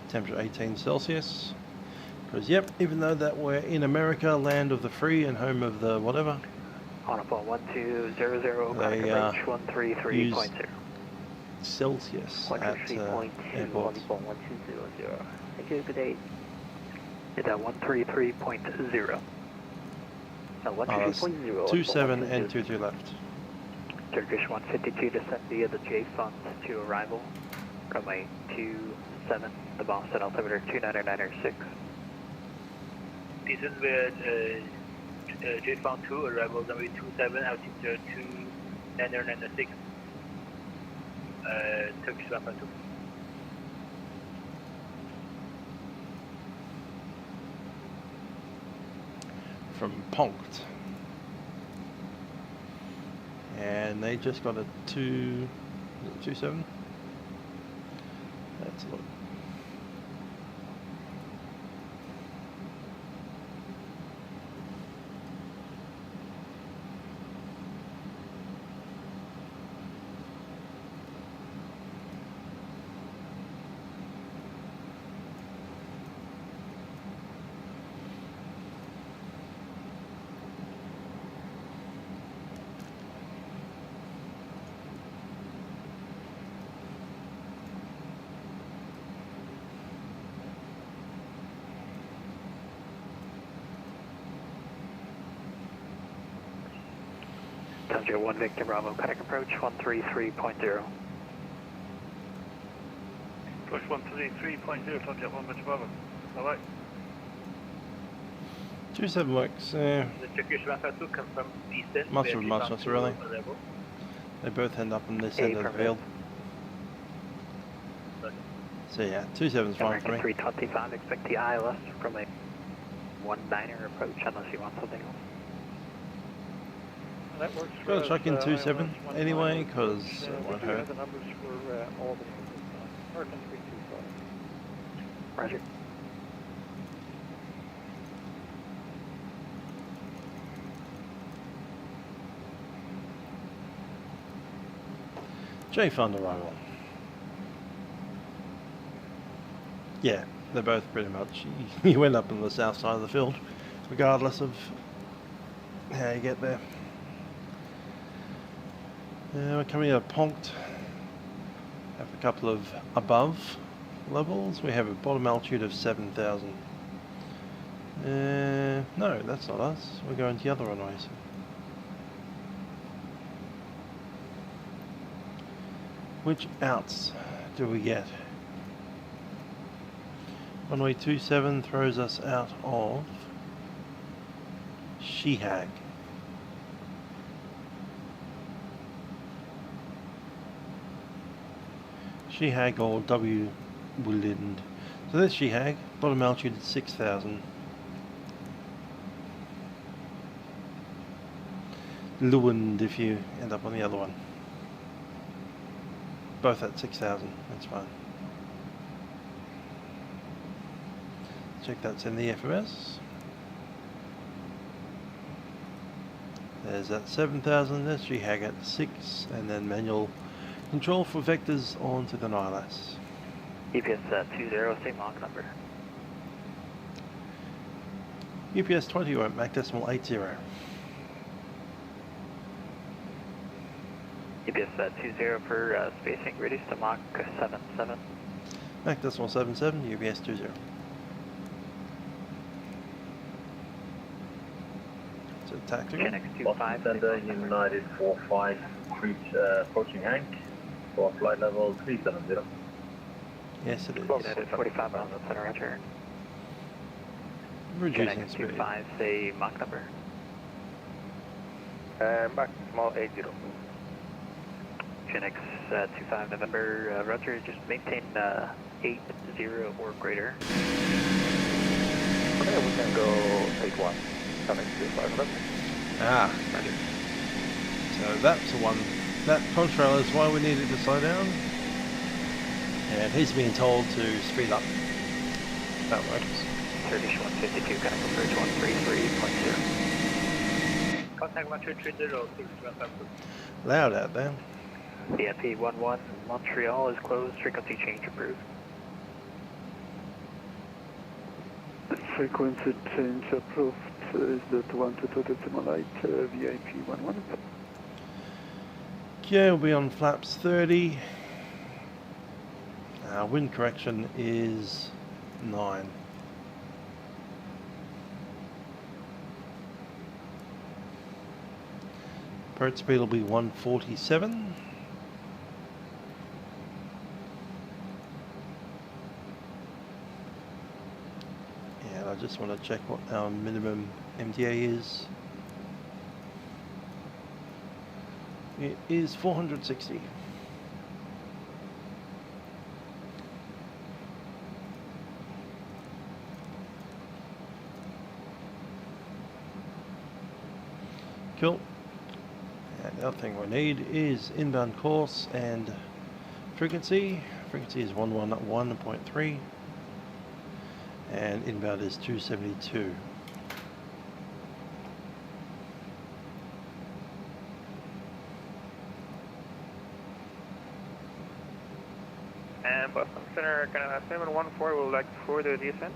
Temperature 18 Celsius. Because yep, even though that we're in America, land of the free and home of the whatever. Honeycomb 1200, they range 133.0. Celsius at airports. 1200. Thank you, good day. It's at 133.0. No, 133.0. 27 and 22 left. Turkish 152 descend via the J Fund to arrival. Runway 27, the Boston altimeter 29906. Descend with J Fund 2, arrival runway 27, altitude 29906. Turkish 152. From Ponct, and they just got a 27. That's a lot. Tango 1 Victor Bravo, cutting approach 133.0. Approach 133.0, Tango 1 Victor Bravo. Alright. 27 works. The Turkish Rafa 2 confirmed distance. Much of much, not really. They both end up on this end of the field. So yeah, 27's fine for me. 325, expect the ILS from a 19er approach unless you want something else. That works for Gotta chuck in 27 anyway, because it won't hurt. The numbers for Albany at this time. American 325. Roger. J Fund arrival. Yeah, they're both pretty much, you end up on the south side of the field, regardless of how you get there. We're coming out of Ponct. Have a couple of above levels. We have a bottom altitude of 7,000. No, that's not us. We're going to the other runway. So. Which outs do we get? Runway 27 throws us out of Shehag. Shehag or W Woodland. So that's Shehag, bottom altitude at 6,000. Lewand if you end up on the other one. Both at 6,000, that's fine. Check that's in the FMS. There's that 7,000, that's Shehag at 6, and then manual control for vectors onto the ILS. EPS 20, same Mach number. UPS 20, we're at Mach decimal 80. EPS 20 for spacing, reduced to Mach 77. Mach decimal 77, UPS 20. So tactical. Boston Center, United 45, approaching Hank for flight level 370. Yes, it is. United 45 miles at center, roger. Reducing speed. 25, say Mach number. Mach small 80. Genix 25 November, roger, just maintain 80 or greater. Okay, we can go 81. Coming to 500. Ah, roger. So that's the one. That control is why we needed to slow down. And he's being told to speed up. That works. Turkish 152, cutting approach 133.0. Contact 1230, Loud out there. DMP 11 Montreal is closed, frequency change approved. Frequency change approved. Is that 122 decimal 8, VIP 11? Okay, we'll be on flaps 30. Wind correction is 9. Approach speed will be 147. And I just want to check what our minimum MDA is. It is 460. Cool. And the other thing we need is inbound course and frequency. Frequency is 111.3 and inbound is 272. And Boston Center, Canada 714 will like further descent.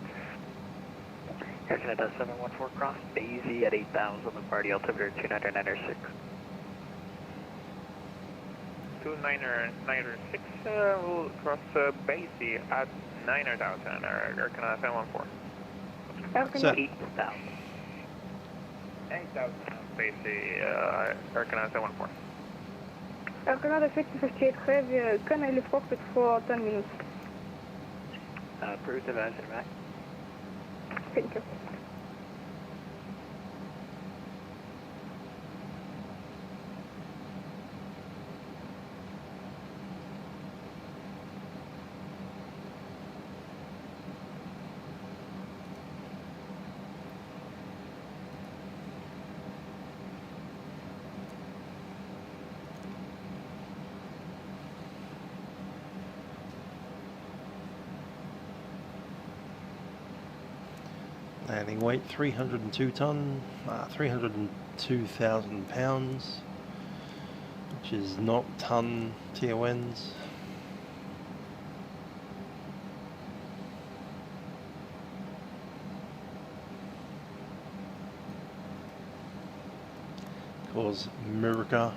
Air Canada 714 cross Daisy at 8,000, the party altimeter 299.6. 299.6 will cross Basie at 9,000, Air Canada 714. Air Canada 8,000. 8,000. face the Air Canada 714. Air Canada 5058 heavy, can I leave cockpit for 10 minutes? Approved, advance and back. Thank you. Landing weight 302 ton, 302,000 pounds, which is not ton TONs. Cause Murica.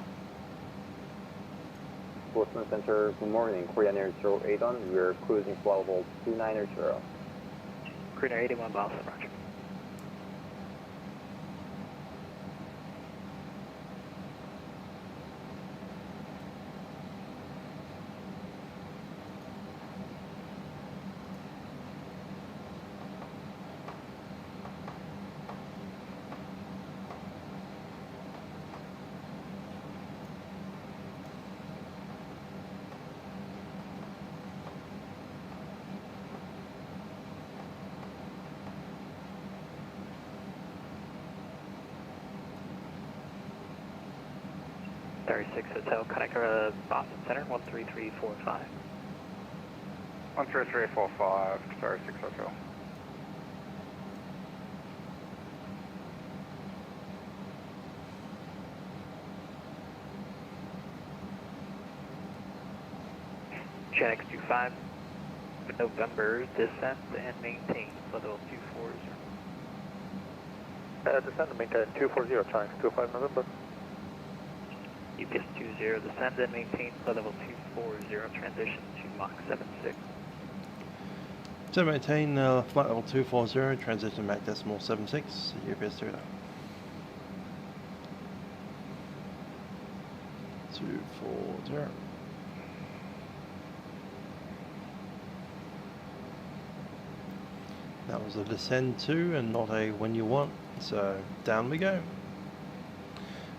Boston Center, good morning. Korean Air 081, we're cruising flight level 290. Korean Air 81 Boston, roger. Hotel, Connector, Boston Center, 13345. 13345, 36 Hotel. Gen X25, November, descent and maintain, level 240. Descend and maintain 240, Chinese 25 November. UPS 20, descend and maintain level 240, transition to Mach 76. So maintain flight level 240, transition Mach decimal 76, UPS 20. 240. That was a descend to and not a when you want, so down we go.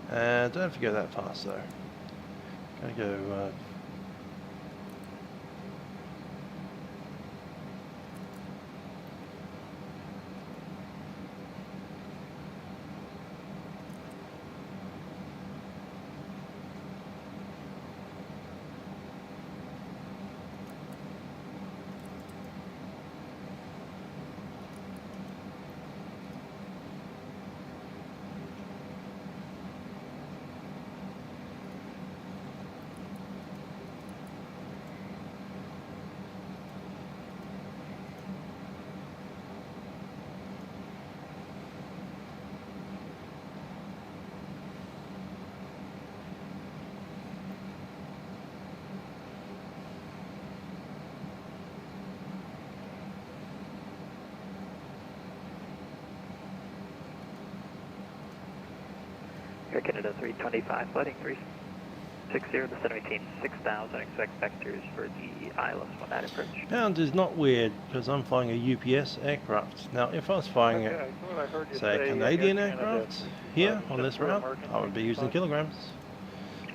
Don't have to go that fast though. Gonna go Air Canada 325, flooding 360, descend maintain 6,000, expect vectors for the ILS 1 at approach. Pound is not weird because I'm flying a UPS aircraft. Now if I was flying say a Canadian aircraft here on this route, I would be using kilograms.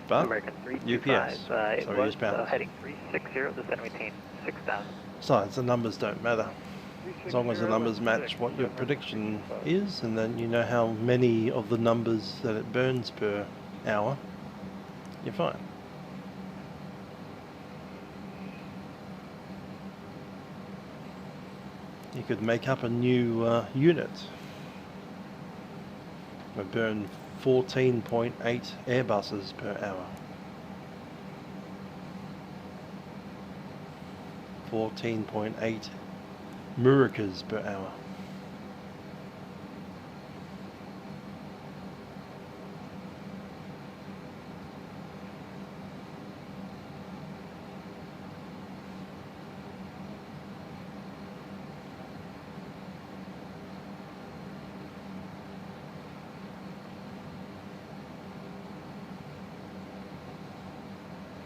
But American UPS, so we use pounds. Heading 360, descend maintain 6,000. Besides, the numbers don't matter. As long as the numbers match what your prediction is, and then you know how many of the numbers that it burns per hour, you're fine. You could make up a new unit. We burn 14.8 Airbuses per hour. 14.8 Muricas per hour.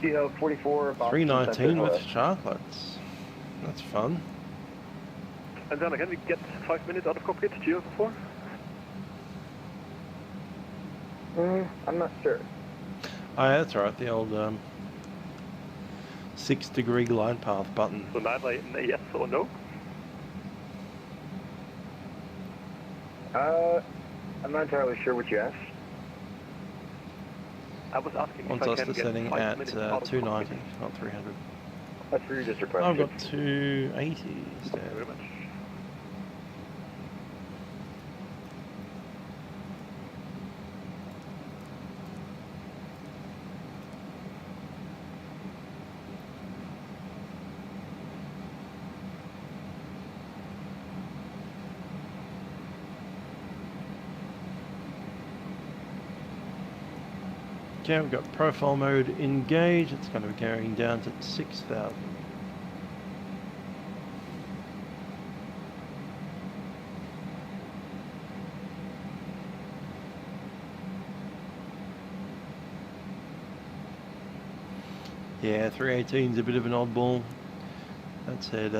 Kilo 44, Boston 319 with Center. chocolates. That's fun. And then again, we get 5 minutes out of cockpit, Geo before? I'm not sure. Oh, yeah, that's right. The old 6-degree glide path button. So neither yes or no? I'm not entirely sure what you asked. I was asking Wants if I us can get descending 5 at minutes out of 290, cockpit. not 300. That's for you just requested. I've got 280 Thank you very much. Okay, we've got profile mode engaged. It's going to be carrying down to 6,000. Yeah, 318 is a bit of an oddball. That said,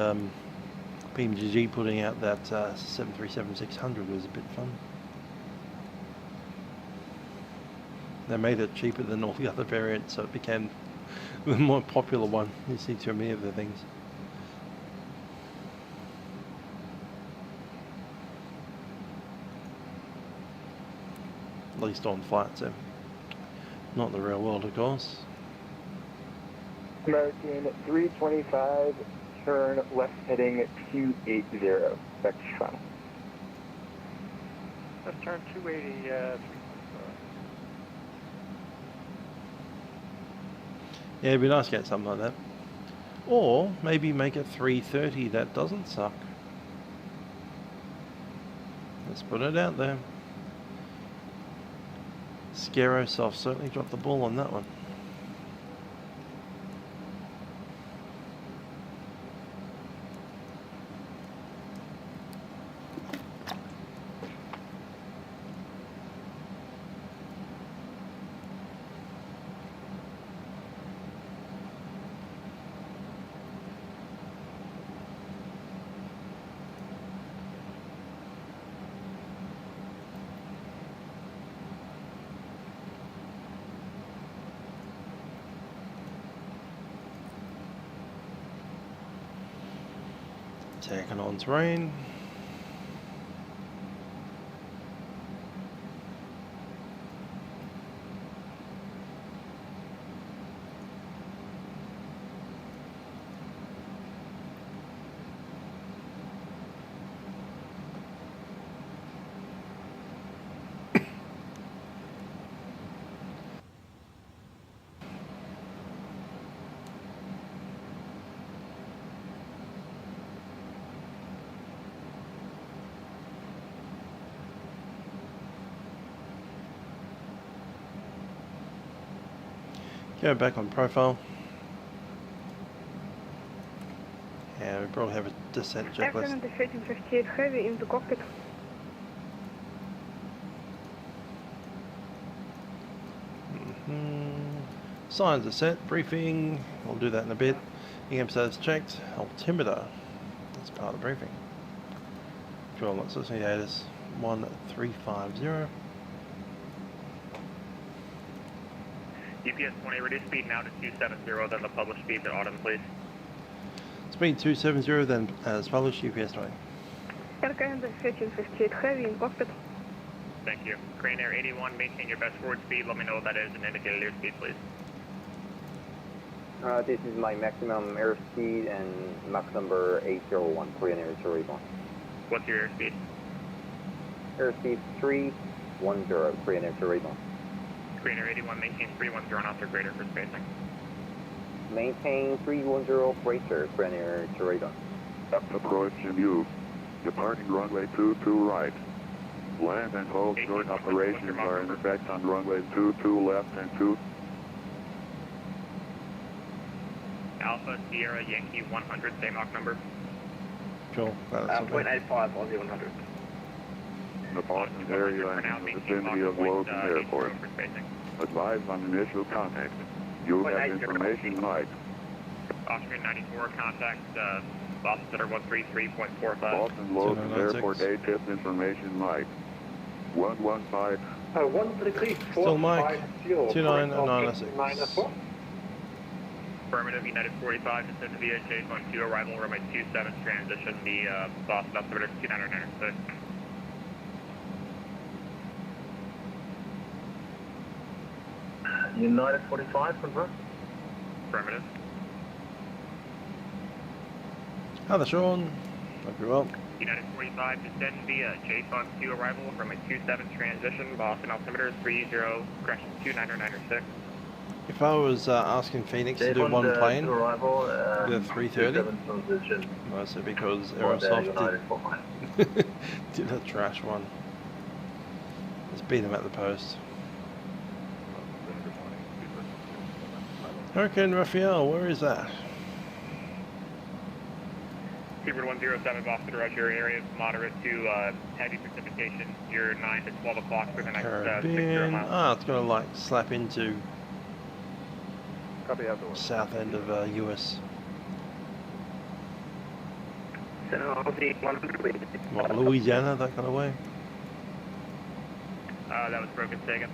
PMGG putting out that 737-600 was a bit fun. They made it cheaper than all the other variants, so it became the more popular one. You see too many of the things. At least on flight sim. Not the real world, of course. American 325, turn left heading 280. Back to final. Let's turn 280. Yeah, it'd be nice to get something like that. Or maybe make it 330, that doesn't suck. Let's put it out there. Scarosoft certainly dropped the ball on that one. Taking on terrain. Go back on profile. Yeah, we probably have a descent checklist. Aircraft 1358 heavy in the cockpit. Signs are set, briefing, we'll do that in a bit. EM status checked, altimeter, that's part of the briefing. Fuel loss associators 1350. UPS 20, reduce speed now to 270, then the published speeds at autumn, please. Speed 270, then as published, UPS 20. Aircraft 1358 heavy in cockpit. Thank you. Crane Air 81, maintain your best forward speed. Let me know what that is and indicate your speed, please. This is my maximum airspeed and Mach number 801, Korean Air 081. What's your airspeed? Airspeed 310, Korean Air 081. Korean Air 81, maintain 310 knots or greater for spacing. Maintain 310 greater, Korean Air 081. Approach view. Departing runway 22 right. Land and hold during operations are in effect on runway 22 left and 2. Alpha Sierra Yankee 100, same Mach number. Cool. .95 Aussie 100. The Boston area in the vicinity of Logan Airport. Advise on initial contact. You have information, Mike. Austrian 94, contact Boston Center 133.45. Boston Logan Airport ATIP information, Mike. 115. 133. Still Mike. 29996. Affirmative, United 45, descend via J12, arrival runway 27, transition via Boston altimeter 2996. United 45, confirm. Affirmative. Hi there, Sean. Hope you're well. United 45, descend via J12, arrival runway 27, transition Boston altimeter 30, correction 2996. If I was asking Phoenix to do one plane, the 330, mostly because Aerosoft did a trash one. Let's beat them at the post. Hurricane Raphael, where is that? Seabird 107, Boston, Roger, area moderate to heavy precipitation. You're 9 to 12 o'clock for the next 60 miles. Ah, it's going to like slap into Copy out south end of US. What, Louisiana, that kind of way? That was broken taken.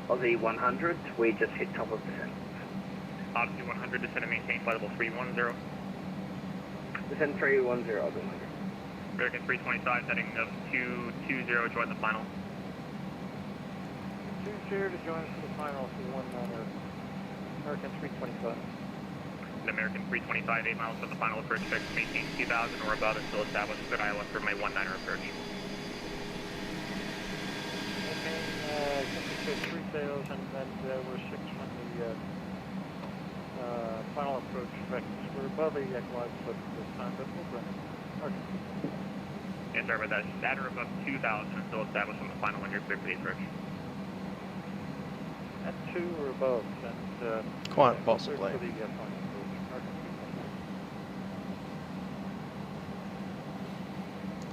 Aussie 100, we just hit top of descent. Odyssey 100, descend and maintain flight level 310. Descend 310, Aussie 100. American 325, heading of 220, join the final. 20 to join us for the final for 19er. American 325. The American 325, 8 miles from the final approach, fix, maintain 2000 or above until established good Iowa for my 19er approach. Okay, 3 sails, and then we're 6 from the final approach fix. We're above the equalize foot this time, but we'll bring it. Okay. Yeah, sorry about that. At or above 2000 until established on the final when you're clear for the approach. At 2 or above, and quite possibly.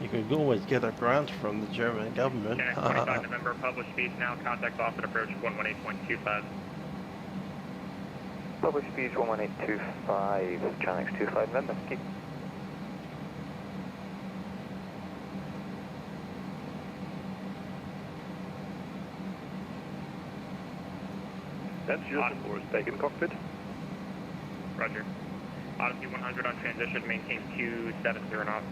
You could always get a grant from the German government. 25 November, published speeds now, contact Boston approach 118.25. Published speeds 11825, Channel X25 November, keep. That's Houston for taken cockpit. Roger. Odyssey 100 on transition, maintain 270 knots.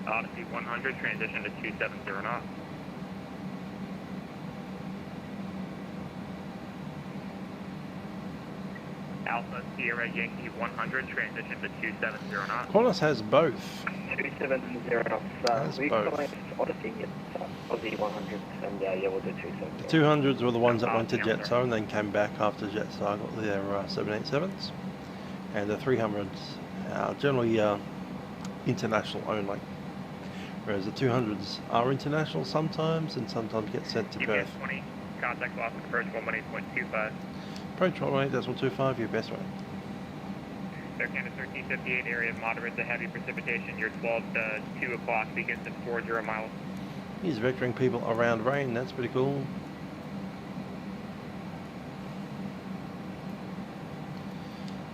Odyssey 100, transition to 270 knots. Alpha Sierra Yankee 100, transition to 270 knots. Qantas has both. 270 knots. We both. collect Odyssey Aussie 100, and yeah, we'll do 270. The 200s were the ones that went to Jetstar and then came back after Jetstar got their 787s. And the 300s are generally international only. Whereas the 200s are international sometimes and sometimes get sent to Perth. 20, contact Boston approach 118.25. Approach 118.25, your best way. Air Canada 1358, area of moderate to heavy precipitation. Your 12 to 2 o'clock begins at 40 miles. He's vectoring people around rain, that's pretty cool.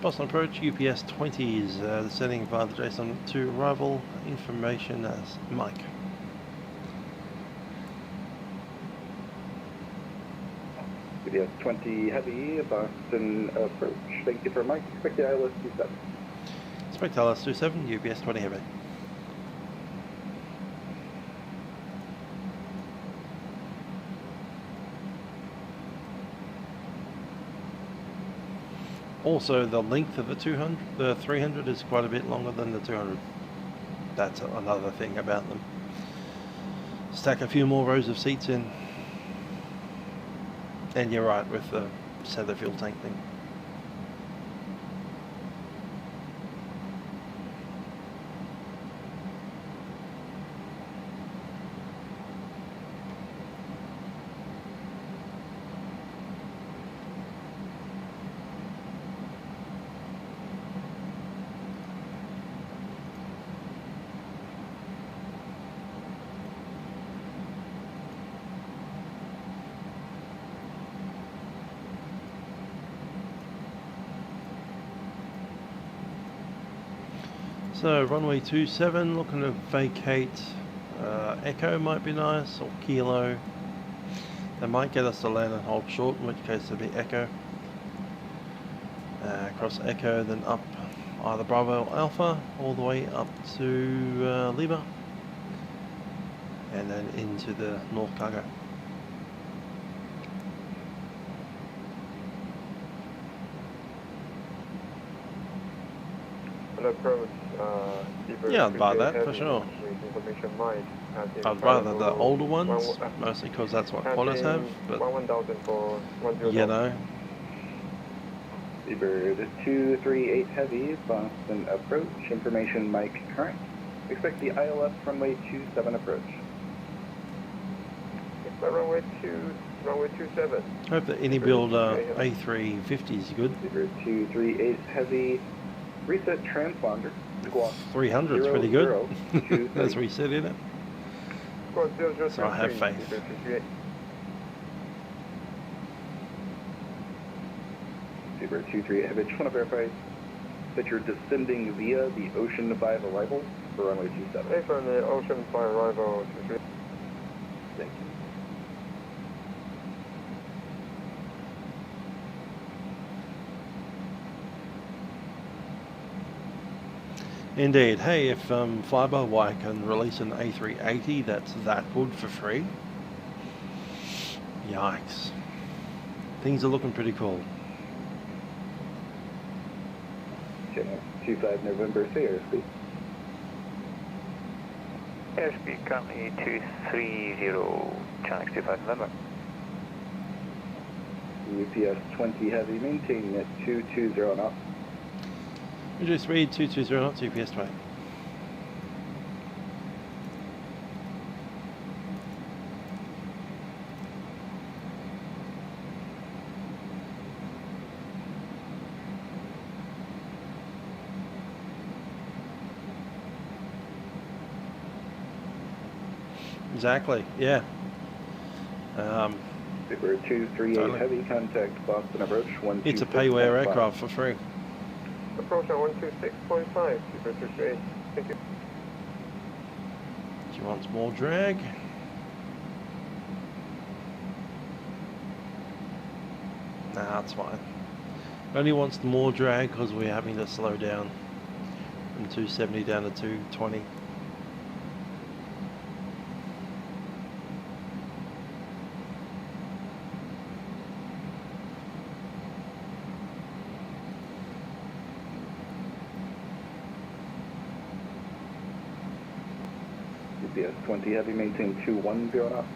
Boston approach, UPS 20s, descending via the JSON to arrival, information as Mike. UPS 20 heavy, Boston approach, thank you for Mike, expect the ILS 27. Expect ILS 27, UPS 20 heavy. Also, the length of the 300 is quite a bit longer than the 200. That's another thing about them. Stack a few more rows of seats in. And you're right with the center fuel tank thing. So runway 27, looking to vacate. Echo might be nice, or Kilo. They might get us to land and hold short, in which case it'll be Echo. Across Echo, then up either Bravo Alpha, all the way up to Lima. And then into the North Cargo. Approach, yeah, I'd buy that for sure. I'd rather the older ones, mostly because that's what Qantas have, but you know. Seabird 238 Heavy, Boston approach, information Mike current. Expect the ILS runway 27 approach. Runway 27. Hope the iniBuild A350 is good. Seabird 238 Heavy. Reset transponder. Squawk 300 is pretty good. As we said in it. So I have faith. Seabird 238 Heavy. Just want to verify that you're descending via the Ocean 5 arrival for runway 27. Hey, from the Ocean 5 arrival 23. Thank you. Indeed. Hey, if Fly-by-Wire can release an A380 that's that good for free, yikes. Things are looking pretty cool. 25 November, say airspeed. Airspeed currently 230, channel 25 November. UPS 20 Heavy, maintaining at 220 knots. Reduce speed 220 knots, UPS 20. Exactly, yeah. Super 238 totally. Heavy, contact Boston approach 126. It's a payware aircraft for free. Approach on 126.5, Super 238. Thank you. Do you want more drag? Nah, that's fine. Only wants more drag because we're having to slow down from 270 down to 220. UPS 20 Heavy, maintain 210 knots.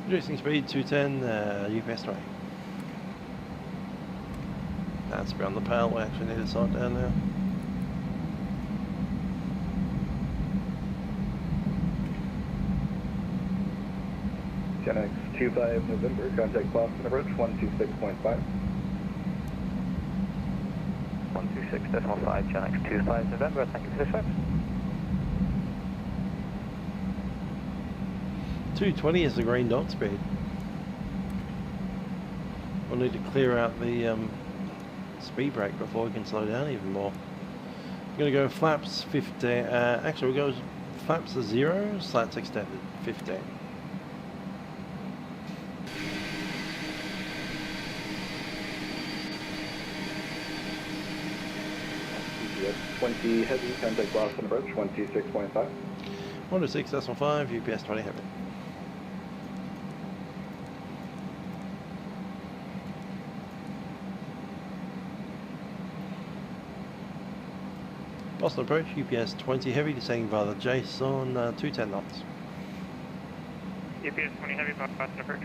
Reducing speed 210, UPS 20. That's beyond the pale, we actually need to slow down now. Gen X 25 November, contact Boston approach 126.5. 126.5, Gen X 25 November, thank you for the service. 220 is the green dot speed. We'll need to clear out the speed brake before we can slow down even more. I'm going to go flaps 15, actually we'll go flaps to 0, slats extended 15. UPS 20 Heavy, contact Boston approach 126.5. 126.5, UPS 20 Heavy. Boston approach, UPS 20 Heavy, descending via the Jace on 210 knots. UPS 20 Heavy, Boston approach.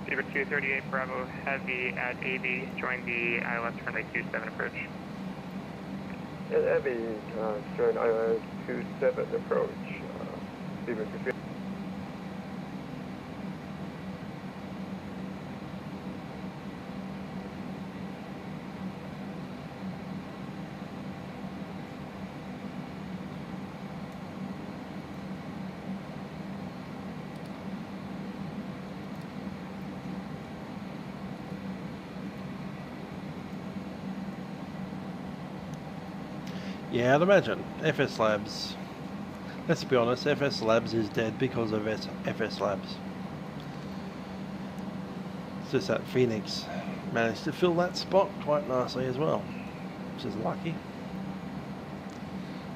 Seabird 238 Bravo Heavy at AB, join the ILS runway 27 approach. Heavy, join ILS 27 approach. Seabird 238. Yeah, I'd imagine. FS Labs. Let's be honest, FS Labs is dead because of FS Labs. It's just that Phoenix managed to fill that spot quite nicely as well, which is lucky.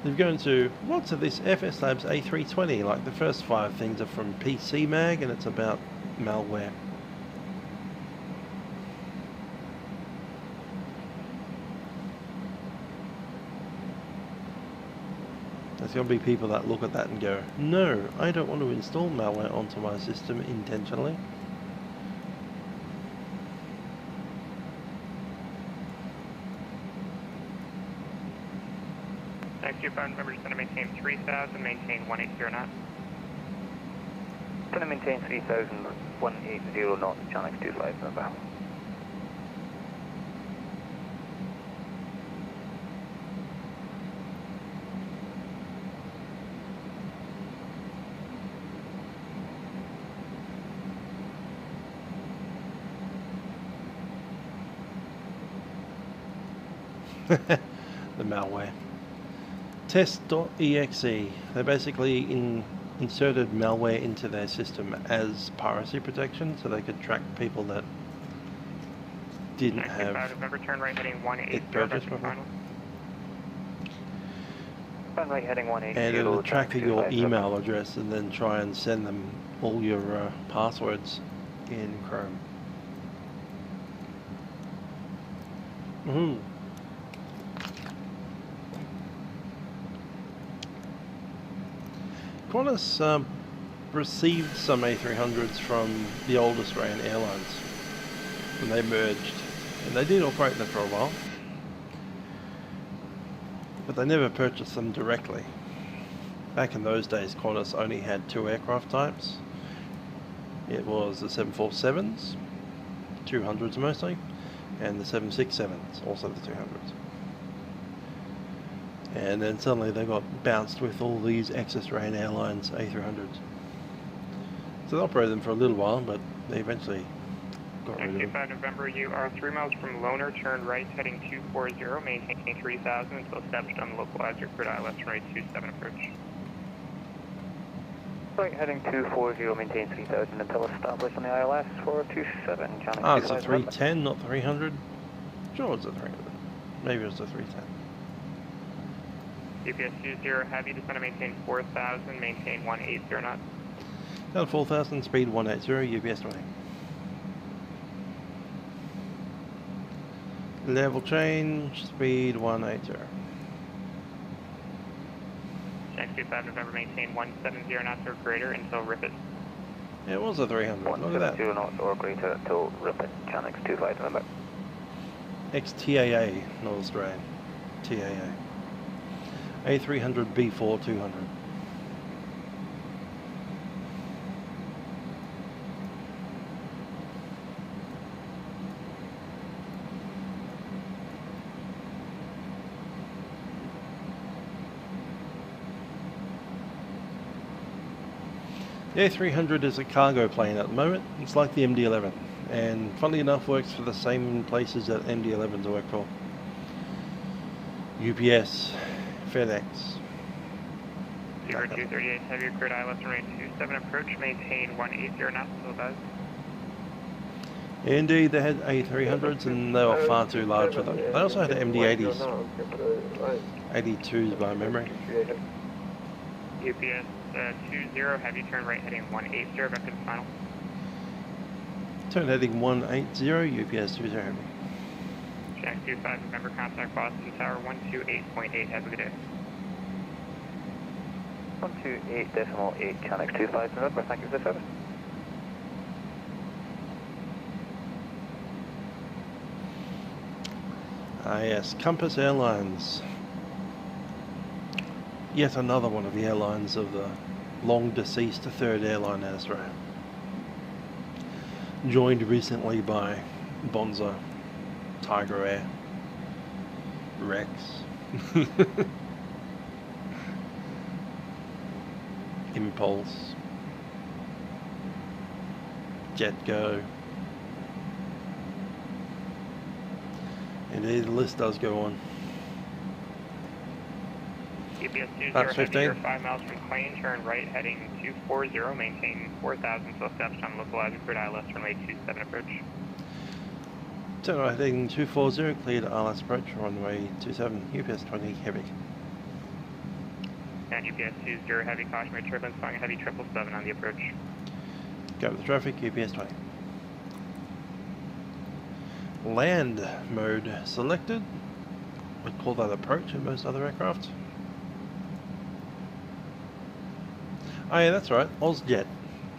We've gone to lots of this FS Labs A320, like the first 5 things are from PC Mag and it's about malware. There's going to be people that look at that and go, no, I don't want to install malware onto my system intentionally. Next two phone numbers going to maintain 3000, maintain 180 knots. Going to maintain 3000, 180 knots, Channel 25 number. The malware. Test.exe. They basically inserted malware into their system as piracy protection, so they could track people that didn't have turn right heading 180, it purchased before. Turn right heading 180. And it'll track your email address and then try and send them all your passwords in Chrome. Qantas received some A300s from the old Australian Airlines when they merged, and they did operate them for a while, but they never purchased them directly. Back in those days, Qantas only had 2 aircraft types. It was the 747s, 200s mostly, and the 767s, also the 200s. And then suddenly they got bounced with all these ex-Australian Airlines A300s. So they operated them for a little while, but they eventually got rid of them. 5 November, you are 3 miles from Loner, turn right heading 240, maintaining 3000 until established on the localizer, grid ILS runway 27 approach. Right heading 240, maintain 3000 until established on the ILS for 27. Ah, it's a 310, not 300? Sure, it's a 300. Maybe it's a 310. UPS 20, heavy, descend to maintain 4000, maintain 180 knots. Down 4000, speed 180, UPS 20. Level change, speed 180. Next 25 November, maintain 170 knots or greater until Ripon. Yeah, it was a 300, look at that. 170 knots or greater until Ripon, Channel 25 November. XTAA, North Australian. TAA. A300B4 200. The A300 is a cargo plane at the moment. It's like the MD-11, and funnily enough works for the same places that MD-11s work for. UPS, FedEx. 0238, heavier grid ILS runway 27 approach, maintain 180 knots until does. Indeed, they had A300s and they were far too large for them. They also had MD-80s, 82s by memory. UPS 20, heavy turn right heading 180, back to the final. Turn heading 180, UPS 20 heavy. Jack 25, November, contact Boston Tower 128.8, have a good day. 128.8, Channel 25 November, thank you for the service. Ah yes, Compass Airlines. Yet another one of the airlines of the long deceased third airline in Australia. Joined recently by Bonza, Tiger Air, Rex, Impulse, JetGo. Indeed, the list does go on. UPS 20 That's 15. 5 miles from Clane, turn right heading 240, maintain 4,000 till established on localizer grid ILS runway 27 approach. Turn right heading 240, cleared ILS approach, runway 27, UPS 20 heavy. And UPS 20 heavy, cautionary turbulence, flying heavy 777 on the approach. Go with the traffic, UPS 20. Land mode selected. We'd call that approach in most other aircraft. Oh yeah, that's right, OzJet.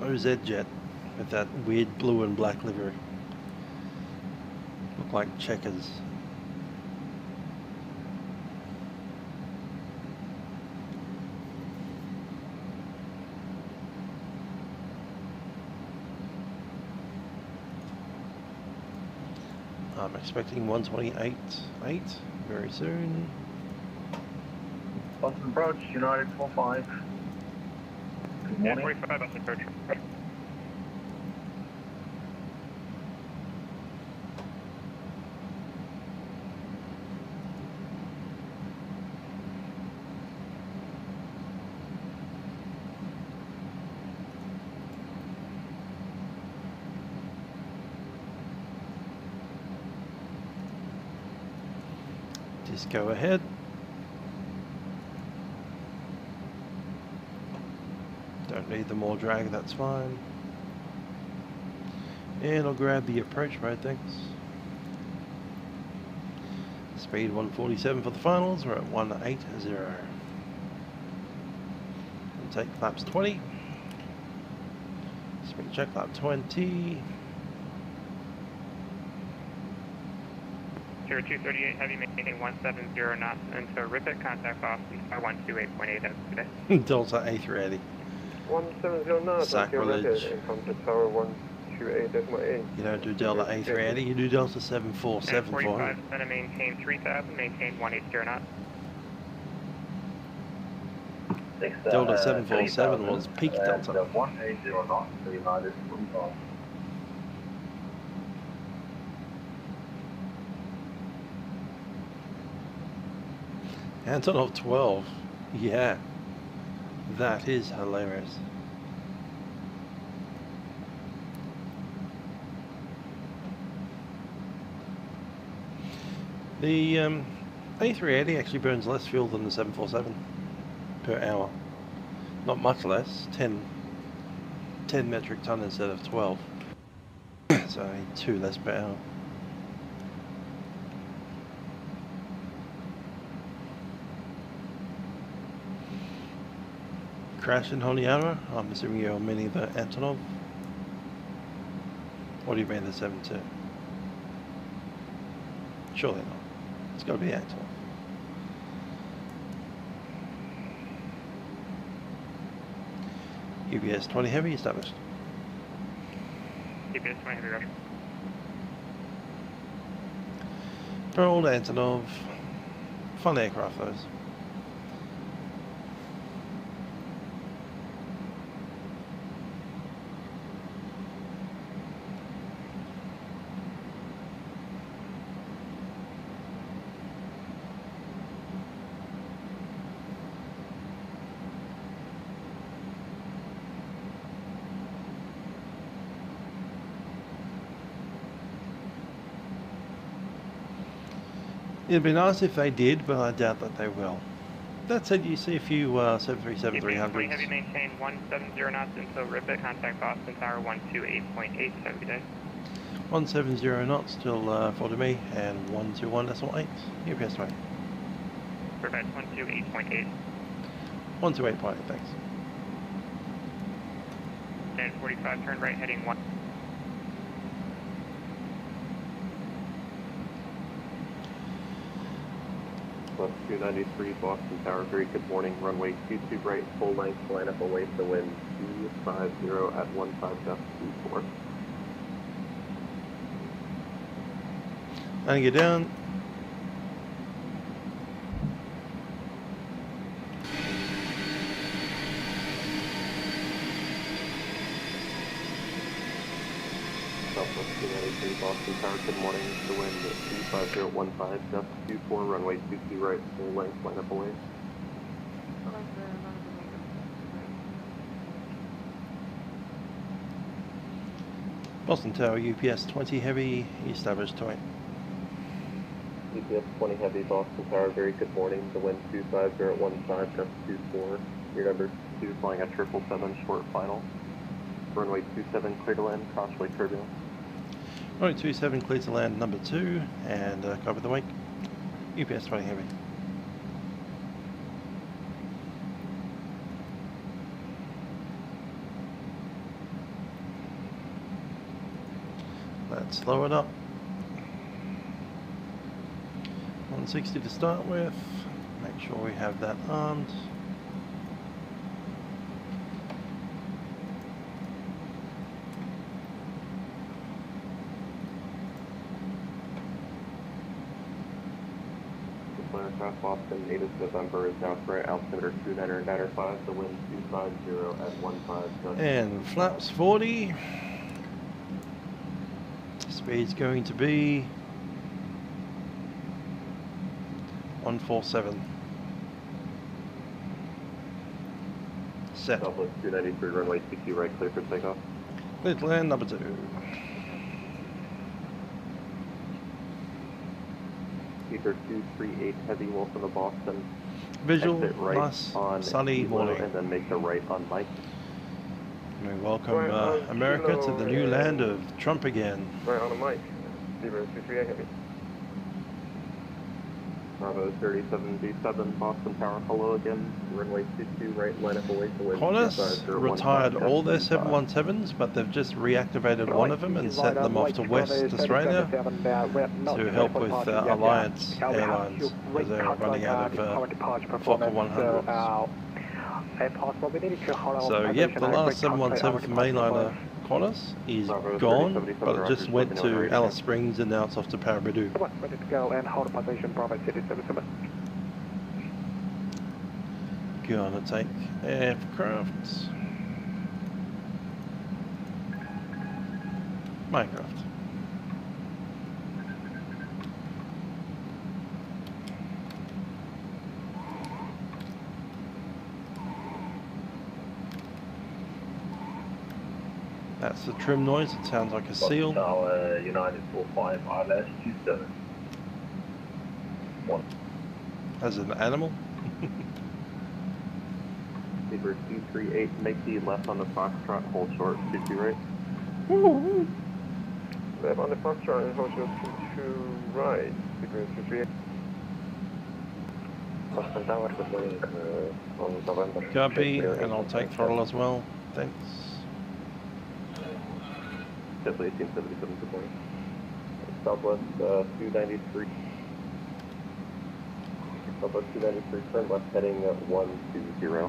OZJet. With that weird blue and black livery. Look like checkers. I'm expecting 128.8 very soon. Boston approach, United 45. Good Yeah, morning. 45 Boston approach. Just go ahead. Don't need the more drag, that's fine. And I'll grab the approach mode, thanks. Speed 147 for the finals, we're at 180. And take flaps 20. Speed check lap 20. 0238 heavy, maintaining 170 knots until Ripet, contact Boston, 128.8 as today. Delta A380. 170 knots. Sacrilege. Come to tower 128.8. You don't do Delta A380, you do Delta 747 for 45 to maintain 3,000, maintain 180 knots. Delta 747 was peak Delta. 180 knots, United 45. Antonov 12. Yeah. That is hilarious. The A380 actually burns less fuel than the 747 per hour. Not much less, 10 metric ton instead of 12. So only 2 less per hour. Crash in Honeycomb? I'm assuming you're meaning the Antonov? Or do you mean the 72? Surely not. It's got to be the Antonov. UBS 20 heavy established. UPS 20 heavy rush. Old Antonov. Fun aircraft those. It'd be nice if they did, but I doubt that they will. That said, you see a few 737-300s. Heavy, maintain 170 knots until Ripet, contact Boston Tower 128.8 every day. 170 knots till for to me, and 121.8. UPS 20. Ripet 128.8. 128.8, thanks. And 45, turn right heading 1. Plus 293 Boston Tower, very good morning, runway 22 right, full length, line up away for the wind 250 at 15 depth 24. And get down. Southwest 293 Boston Tower, good morning, the wind 25015 depth 24, runway 22 right, full length, line up away. Boston Tower, UPS 20 Heavy, established to 8. UPS 20 Heavy, Boston Tower, very good morning. The wind 25015, gust 24. Your number 2 flying at 777, short final. Runway 27, clear to land, crossway turbulence. Runway 27, clear to land number 2, and cover the wake. UPS 20 Heavy. Let's slow it up. 160 to start with. Make sure we have that armed. Aircraft Boston, native November is now for altimeter 299.5, the wind 250 at 15. And flaps 40. Speed's going to be 147. Set. Southwest 293, runway 22 right, clear for takeoff. Clear to land number 2. Speaker 238 heavy, welcome to Boston. Visual, exit right nice, on sunny Kilo, morning. and then make the right on Mike. We welcome America to the new land of Trump again. Right on the mic. 238 heavy. Bravo 37B7, Boston Tower, hello again. Runway 22 right, line up away for wind. Qantas retired all their 717s, but they've just reactivated one of them and sent them off to West Australia to help with Alliance Airlines as they're running out of Fokker 100s. So yep, the last 717 for mainliner Qantas is gone, but it just went to Alice Springs and now it's off to Paraburdoo. Ready to go and hold position, Bravo 77. Gonna take aircraft. Minecraft. That's the trim noise, it sounds like a seal. Tower, United 45, ILS 27. 1. As an animal. Speaker 238, make the left on the Foxtrot, hold short, 22 right. Left on the Foxtrot and hold short, 22 right. Speaker 238. Boston Tower, good morning, on November. Copy, and I'll take throttle as well. Thanks. Definitely 1877, good morning. Southwest 293. Southwest 293, turn left heading 120.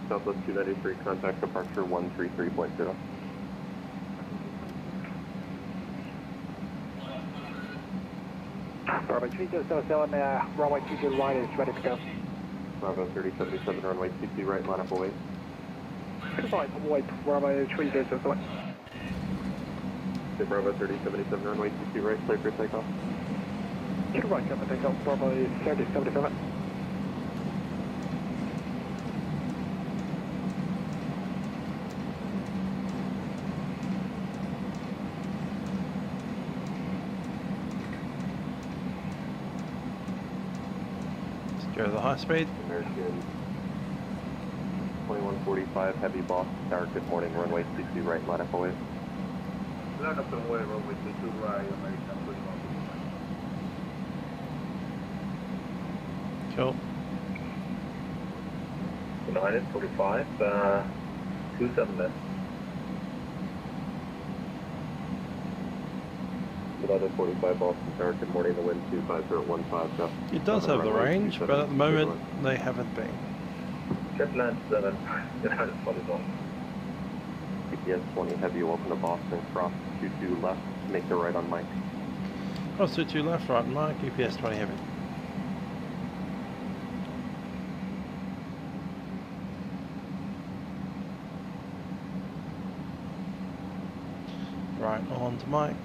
Southwest 293, contact departure 133.0. Bravo 377, runway 22 right is ready to go. Bravo 3077, runway 22 right, line up away. Right, wait, Bravo 377. Bravo 3077, runway 22 right, clear for takeoff. To the right, come and take off, Bravo 3077. Go to the high speed. American 2145, heavy Boston Tower, good morning, runway 22 right, line up away. Line up and away, runway 22 right, American 2145. Cool. United 45, 27 then. United 45, Boston Tower, good morning, the wind 25015, gust. It does have the range, but at the moment they haven't been. Jetland 7, United 41. UPS 20 heavy, welcome to Boston, cross 22 left, make the right on Mike. Cross 22 left, right on Mike, UPS 20 heavy. Right on to Mike.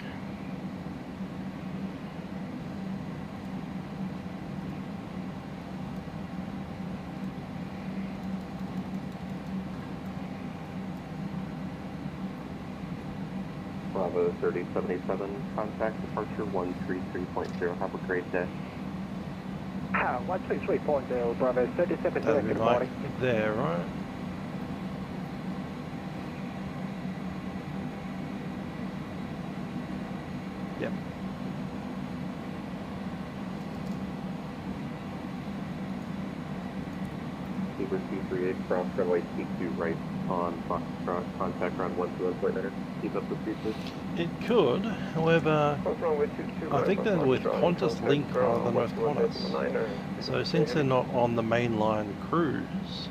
Bravo 3077, contact departure 133.0. Have a great day. 133.0, Bravo 37, That'll be good right morning. there, right? Yep. Zebra 238, cross runway T2 right on Foxtrot, contact ground 121.9. Keep up the speed, please. It could, however, I think they're with Qantas Link rather than with Qantas. So since they're not on the mainline cruise,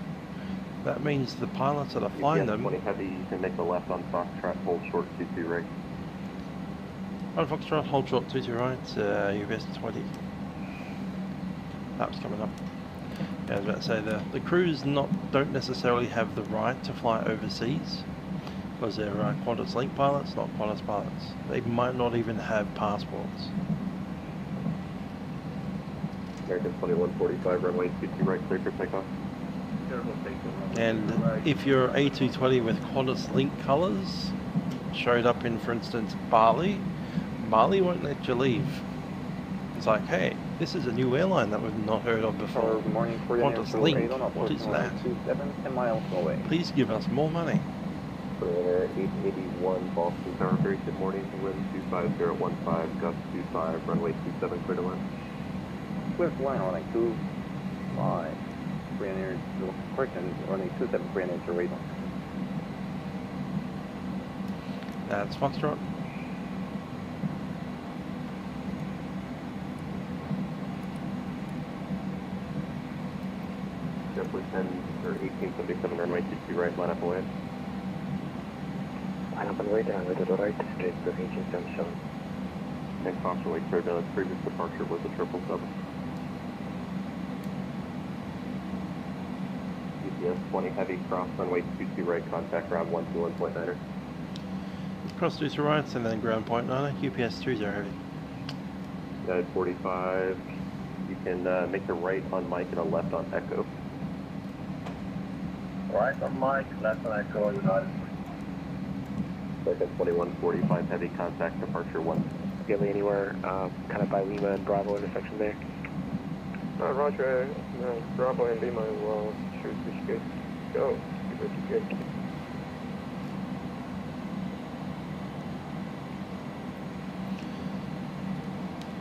that means the pilots that are flying them... 20 heavy, you can make the left on Foxtrot, hold short 22 right. On Foxtrot, hold short 22 right, UBS 20. That's coming up. Yeah, I was about to say the crews don't necessarily have the right to fly overseas because they're Qantas Link pilots, not Qantas pilots. They might not even have passports. American 2145, runway 22 right, clear for takeoff. And if your A220 with Qantas Link colours showed up in, for instance, Bali won't let you leave. It's like, hey, this is a new airline that we've not heard of before. Good morning, Qantas Link, what is that? 10 miles away. Please give us more money. Air 881 Boston Tower, very good morning, wind 25015, gust 25, runway 27, clear to land. Swift line running 25, Ryanair, correction, running 27, Ryanair to radar. That's Foxtrot. Definitely 10 or 1877, runway 22 right, line up away. Line up and way down, way to the right, straight to 1877. And caution wake turbulence, previous departure was a 777. UPS 20 heavy, cross runway 22 right, contact ground 121.9er. Cross 22 right and then ground point 9, UPS 30 heavy. Guide 45, you can make the right on Mike and a left on Echo. Right on Mike, left on Echo, United. Second 2145, heavy contact, departure 1. Gilly anywhere kind of by Lima and Bravo intersection there? Roger, Bravo and Lima should be good. Go, good.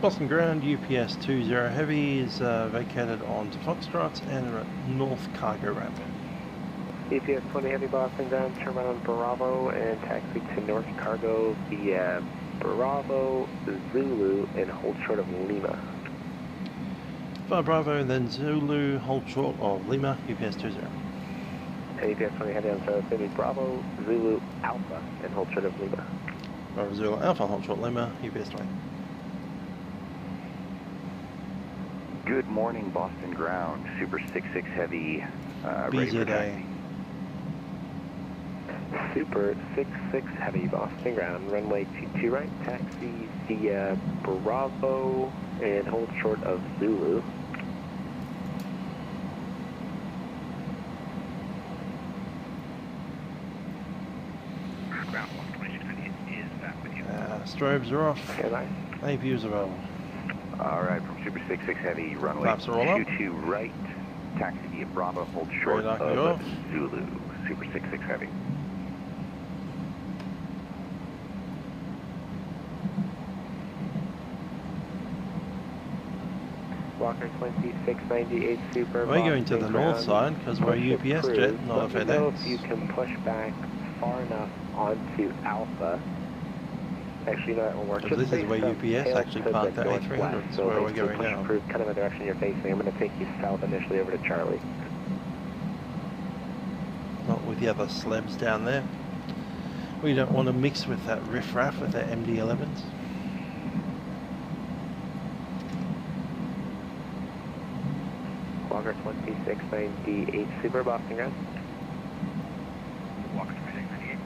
Boston ground, UPS 20 heavy is vacated onto Foxtrot and are at North Cargo Ramp. UPS 20 heavy Boston ground, turn around on Bravo and taxi to North Cargo via Bravo, Zulu, and hold short of Lima. Fire Bravo and then Zulu, hold short of Lima, UPS 20. And UPS 20 heavy on Sarasota, Bravo, Zulu, Alpha, and hold short of Lima. Bravo, Zulu, Alpha, hold short Lima, UPS 20. Good morning, Boston ground, Super 66 heavy, ready for taxi. Super 66 heavy Boston ground, runway 22 right, taxi via Bravo and hold short of Zulu. Ground 126 is back with you. Strobes are off. Okay, nice. Any views available? Alright, from Super 66 heavy, runway 22 right, taxi via Bravo, hold short of Zulu, Super 66 heavy. Walker 2698 Super. We're going to the north side because we're a UPS jet, not a FedEx. Let me know if you can push back far enough onto Alpha. Actually, no, that won't work. This is where UPS actually parked the A300, so where we're going now. Kind of the direction you're facing. I'm going to take you south initially over to Charlie. Not with the other slabs down there. We don't want to mix with that riffraff with their MD-11s. Walker 2698 Super, Boston ground. Walker 2698.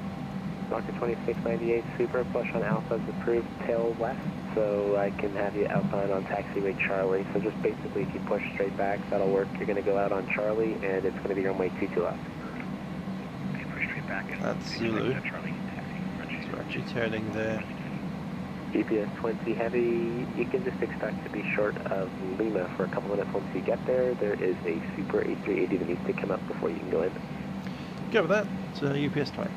Walker 2698 Super, push on Alpha is approved, tail west, so I can have you outbound on taxiway Charlie. So just basically if you push straight back, that'll work. You're going to go out on Charlie, and it's going to be runway 22 left. Okay, push straight back. That's Zulu. we're actually turning there. GPS 20 heavy, you can just expect to be short of Lima for a couple minutes once you get there. There is a Super A380 that needs to come up before you can go in. Go with that. It's UPS 20.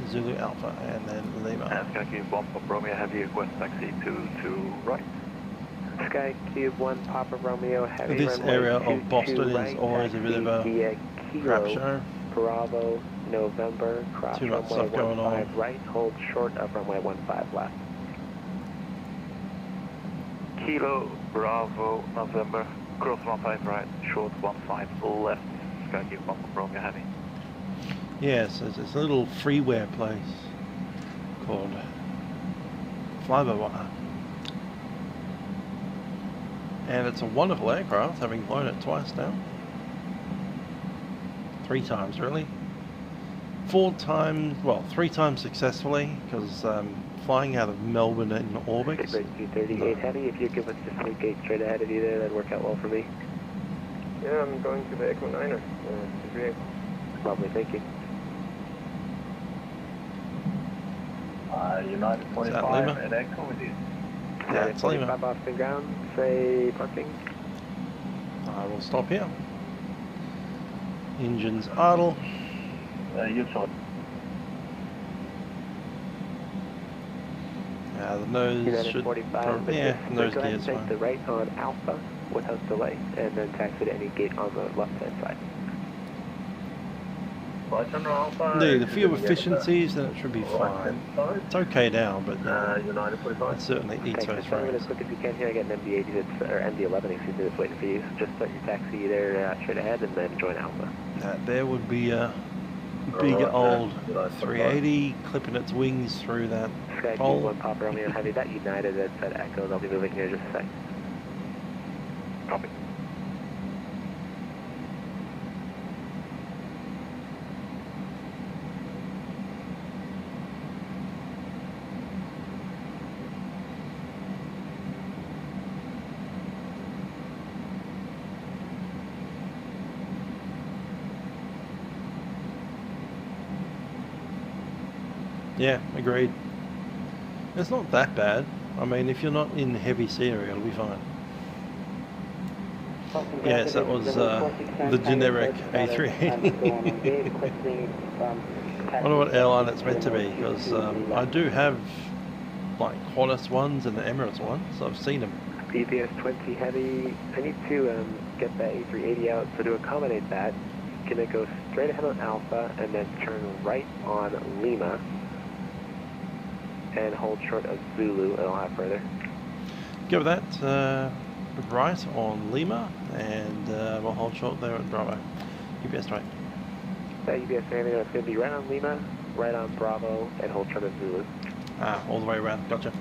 Zulu Alpha and then Lima. Sky Cube 1 Papa Romeo Heavy, request taxi to right. Sky Cube 1 Papa Romeo Heavy. This area of Boston is always a bit of a crap show. Bravo November, cross Too much runway stuff going 15 on. right, hold short of runway 15 left. Kilo Bravo November, cross 15 right, short 15 left. Sky Cube 1 Papa Romeo Heavy. Yes, there's this little freeware place called Fly-by-wire. And it's a wonderful aircraft, having flown it twice now. 3 times really. 4 times, well, 3 times successfully, because flying out of Melbourne in orbit. 238 heavy, if you give us just 3 gates straight ahead of you there, that'd work out well for me. Yeah, I'm going to the Echo 9er. Lovely, thank you. United 45 and Echo with you. Yeah, it's Lima. 45 Boston ground, say parking. I will stop here. Engines idle. You saw it. The nose United should 45, probably, yeah, nose go ahead gear's and take fine. the right on Alpha without delay, and then taxi to any gate on the left-hand side. Indeed, a few efficiencies and it should be fine. It's okay now, but it certainly eats those frames. frames. As quick as you can here, I get an MD-80 that's, or MD-11, excuse me, that's waiting for you. So just start your taxi there straight ahead and then join Alpha. There would be a big old 380 clipping its wings through that Sky hole. 1 Papa Romeo Heavy, that United at Echo, they'll be moving here in just a sec. Copy. Yeah, agreed. It's not that bad. I mean, if you're not in heavy sea area, it'll be fine. Yes, that was the generic A380. I wonder what airline it's meant to be, because I do have like Qantas ones and the Emirates ones, so I've seen them. BPS 20 heavy, I need to get that A380 out, so to accommodate that, gonna go straight ahead on Alpha and then turn right on Lima and hold short of Zulu, and I'll have further. Go with that, right on Lima, and we'll hold short there at Bravo. UPS right. That UPS heavy, it's gonna be right on Lima, right on Bravo, and hold short of Zulu. All the way around, gotcha.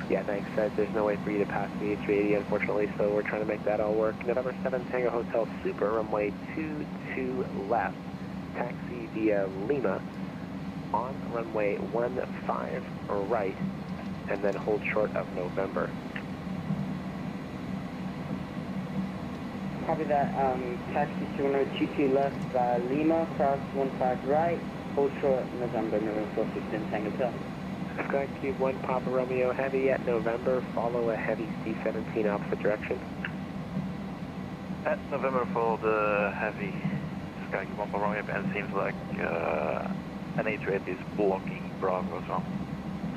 Yeah, thanks. There's no way for you to pass the A380, unfortunately, so we're trying to make that all work. November 7 Tango Hotel Super, runway 22 left, taxi via Lima, on runway 15 right, and then hold short of November. Copy that. Taxi to runway 22 left, Lima, cross 15 right, hold short November, November 46 Tango Hotel. Sky Cube 1 Papa Romeo Heavy at November, follow a heavy C-17 opposite direction. At November for the heavy Sky Cube 1 Papa Romeo, and it seems like an A380 is blocking Bravo as well.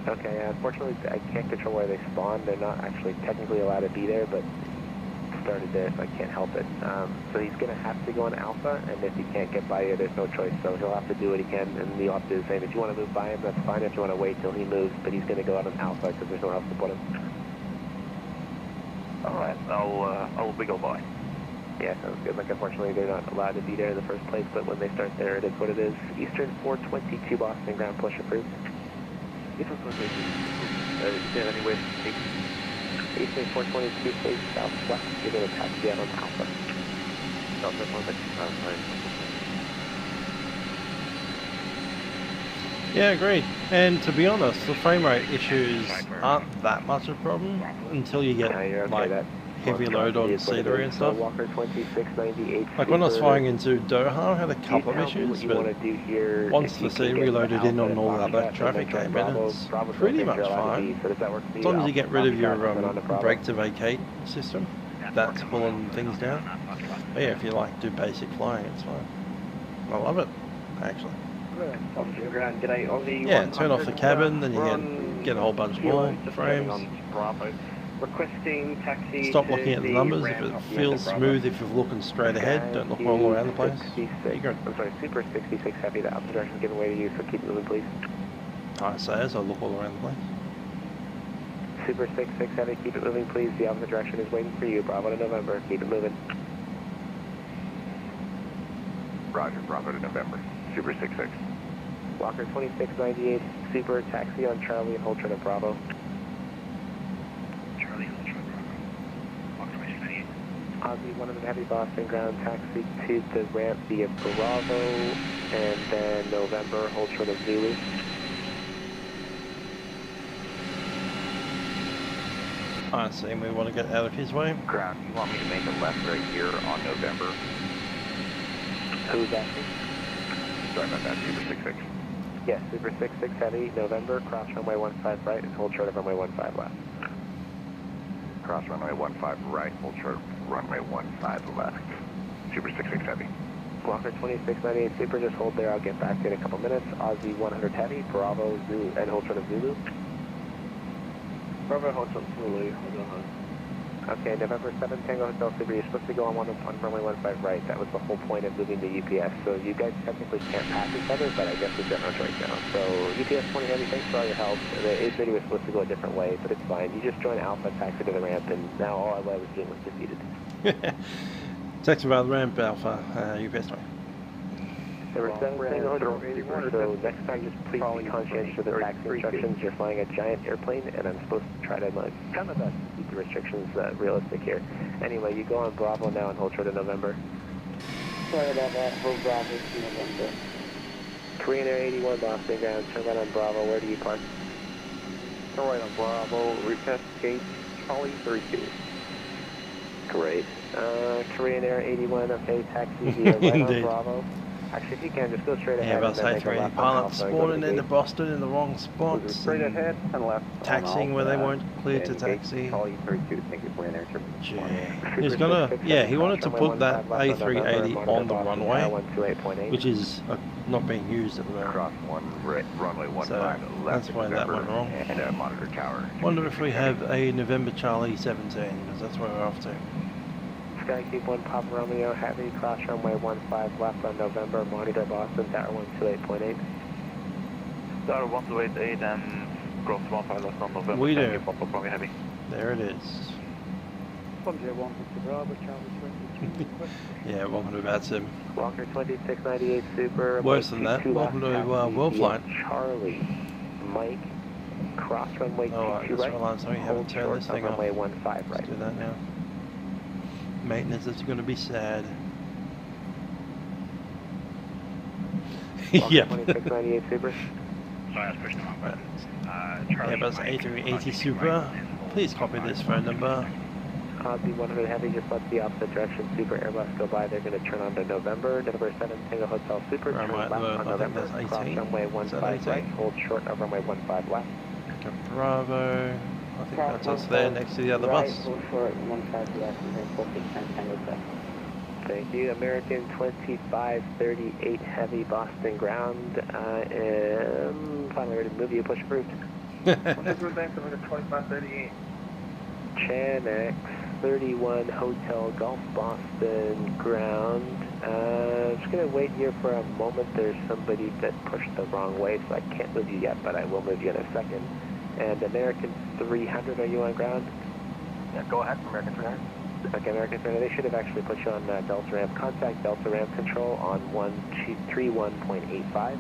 Okay, unfortunately I can't control where they spawn. They're not actually technically allowed to be there, but started there, so I can't help it. So he's going to have to go on Alpha, and if he can't get by you, there's no choice. So he'll have to do what he can, and you'll have to do the same. If you want to move by him, that's fine. If you want to wait till he moves, but he's going to go out on Alpha because there's nowhere else to put him. Alright, I'll wiggle by. Yeah, sounds good. Like, unfortunately, they're not allowed to be there in the first place, but when they start there, it is what it is. Eastern 422 Boston, ground push approved. Eastern 422, is there any way to take Eastern 422, face southwest, you're going to taxi out on Alpha. Southwest 165, Yeah, agreed. And to be honest, the frame rate issues aren't that much of a problem until you get like heavy load on scenery and stuff. Walker 2698. Like when I was flying into Doha, I had a couple of issues, but once the scenery loaded in on all the other traffic came in, it's pretty much fine. As long as you get rid of your brake to vacate system, that's pulling things down. But yeah, if you like do basic flying, it's fine. I love it, actually. Yeah, turn off the cabin, then you get a whole bunch more frames. Requesting taxi. Stop looking at the numbers. If it feels smooth, if you're looking straight ahead, don't look all around the place. I'm sorry, Super 66 Heavy, the opposite direction given way to you, so keep moving, please. I say as I look all around the place. Super 66 Heavy, keep it moving, please. The opposite direction is waiting for you. Bravo to November, keep it moving. Roger, Bravo to November. Super 66. Walker 2698, Super, taxi on Charlie and hold short of Bravo. Ozzy 100 Heavy Boston ground taxi to the ramp via Bravo and then November, hold short of Zulu. I see, we want to get out of his way. Ground, you want me to make a left right here on November? Who's asking? Sorry about that, Super 66. Yes, Super 66 Heavy, November, cross runway 15 right and hold short of runway 15 left. Cross runway 15 right, hold short runway 15 left. Super 66 Heavy. Walker 2698 Super, just hold there, I'll get back to you in a couple minutes. Ozzy 100 Heavy, Bravo, Zulu, and hold short of Zulu. Bravo, hold short of Zulu, Okay, November 7 Tango Hotel Super, you're supposed to go on runway 15 right. That was the whole point of moving the UPS. So you guys technically can't pass each other, but I guess we've got no choice now. So UPS 20 Heavy, thanks for all your help. The A380 was supposed to go a different way, but it's fine. You just joined Alpha, taxi to the ramp, and now all I was doing was defeated. Taxi by the ramp, Alpha, UPS 20. Number 7 Tango Hotel Super, so next time just please be conscientious of the taxi instructions. You're flying a giant airplane, and I'm supposed to try to try my best to keep the restrictions realistic here. Anyway, you go on Bravo now and hold short of November. Sorry about that, hold Bravo to November. Korean Air 81 Boston ground, turn right on Bravo, where do you park? Turn right on Bravo, retest gate, Charlie 32. Great. Korean Air 81, okay, taxi via right on Bravo. Actually, if you can, just go straight ahead. Airbus A300 pilots spawning into Boston in the wrong spots. Straight ahead and left. Taxiing where they weren't cleared to taxi. Charlie 32, thank you for an air. He's gonna, yeah, he wanted to put that A380 on the runway, which is not being used at the moment. Cross runway 15 so left. that's why that went wrong. And monitor tower. Wonder if we have a November Charlie 17, because that's where we're off to. Skykeep 1 Papa Romeo Heavy, cross runway 15 left on November, monitor Boston, tower 128.8. Tower 128.8 and cross 15 left on November. We do. Papa Romeo Heavy. There it is. 101 Mr. Bravo, Charlie 23. Yeah, welcome to Vatsim. Walker 2698 Super. Worse than that, welcome to WorldFlight. Charlie, Mike, cross runway 22 right, so we haven't turned this thing off. runway 15 right. Let's do that now. Maintenance is going to be sad. Yep. 2698 Super. Sorry, I was pushing the wrong button. Airbus A380 Super. Please copy this phone number. Ozzy 100 Heavy, just let the opposite direction Super Airbus go by. They're going to turn on to November. November 7 Tango Hotel Super. Turn left on November. Cross runway 15 right. Hold short of runway 15 left. Bravo. I think that's us there next to the other bus. Thank you. American 2538 Heavy Boston ground. I am finally ready to move you. Push approved. What's your name for 2538? Chan 31 Hotel Golf Boston ground. Just going to wait here for a moment. There's somebody that pushed the wrong way, so I can't move you yet, but I will move you in a second. And American 300, are you on ground? Yeah, go ahead, American 300. Okay, American 300, they should have actually put you on Delta Ramp. Contact Delta Ramp Control on 131.85.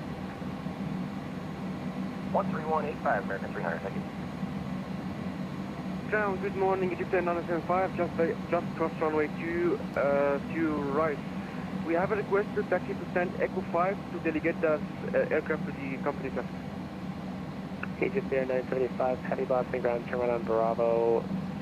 131.85, American 300, thank you. Ground, good morning, Egyptian 975, just cross runway 2 right. We have a request to taxi to send Echo 5 to delegate the aircraft to the company traffic. Egypt Air 975, Heavy Boston ground, turn right on Bravo,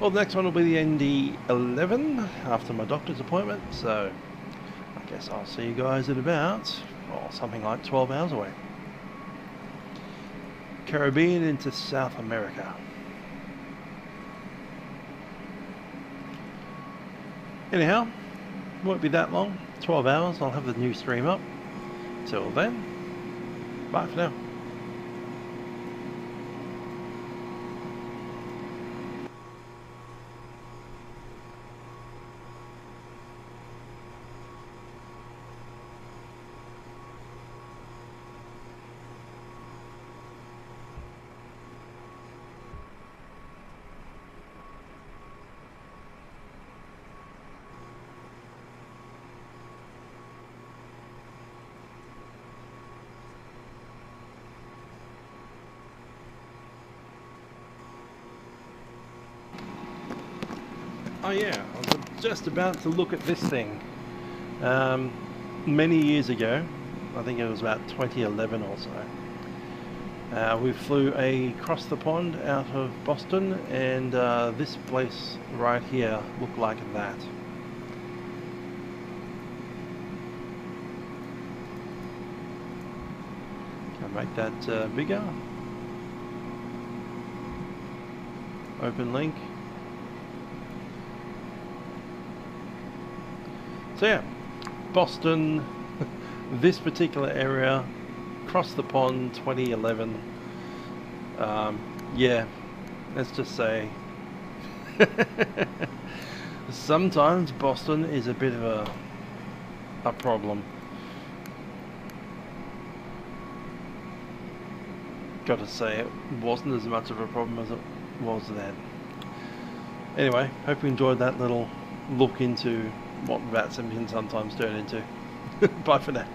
Well, the next one will be the ND11 after my doctor's appointment, so I guess I'll see you guys at about, well, something like 12 hours away. Caribbean into South America. Anyhow, won't be that long, 12 hours, I'll have the new stream up. Till then, bye for now. Oh yeah, I was just about to look at this thing. Many years ago, I think it was about 2011 or so, we flew across the pond out of Boston, and this place right here looked like that. Can I make that bigger? Open link. So yeah, Boston, this particular area, across the pond, 2011. Yeah, let's just say, sometimes Boston is a bit of a problem. Got to say, it wasn't as much of a problem as it was then. Anyway, hope you enjoyed that little look into what Vatsim can sometimes turn into. Bye for now.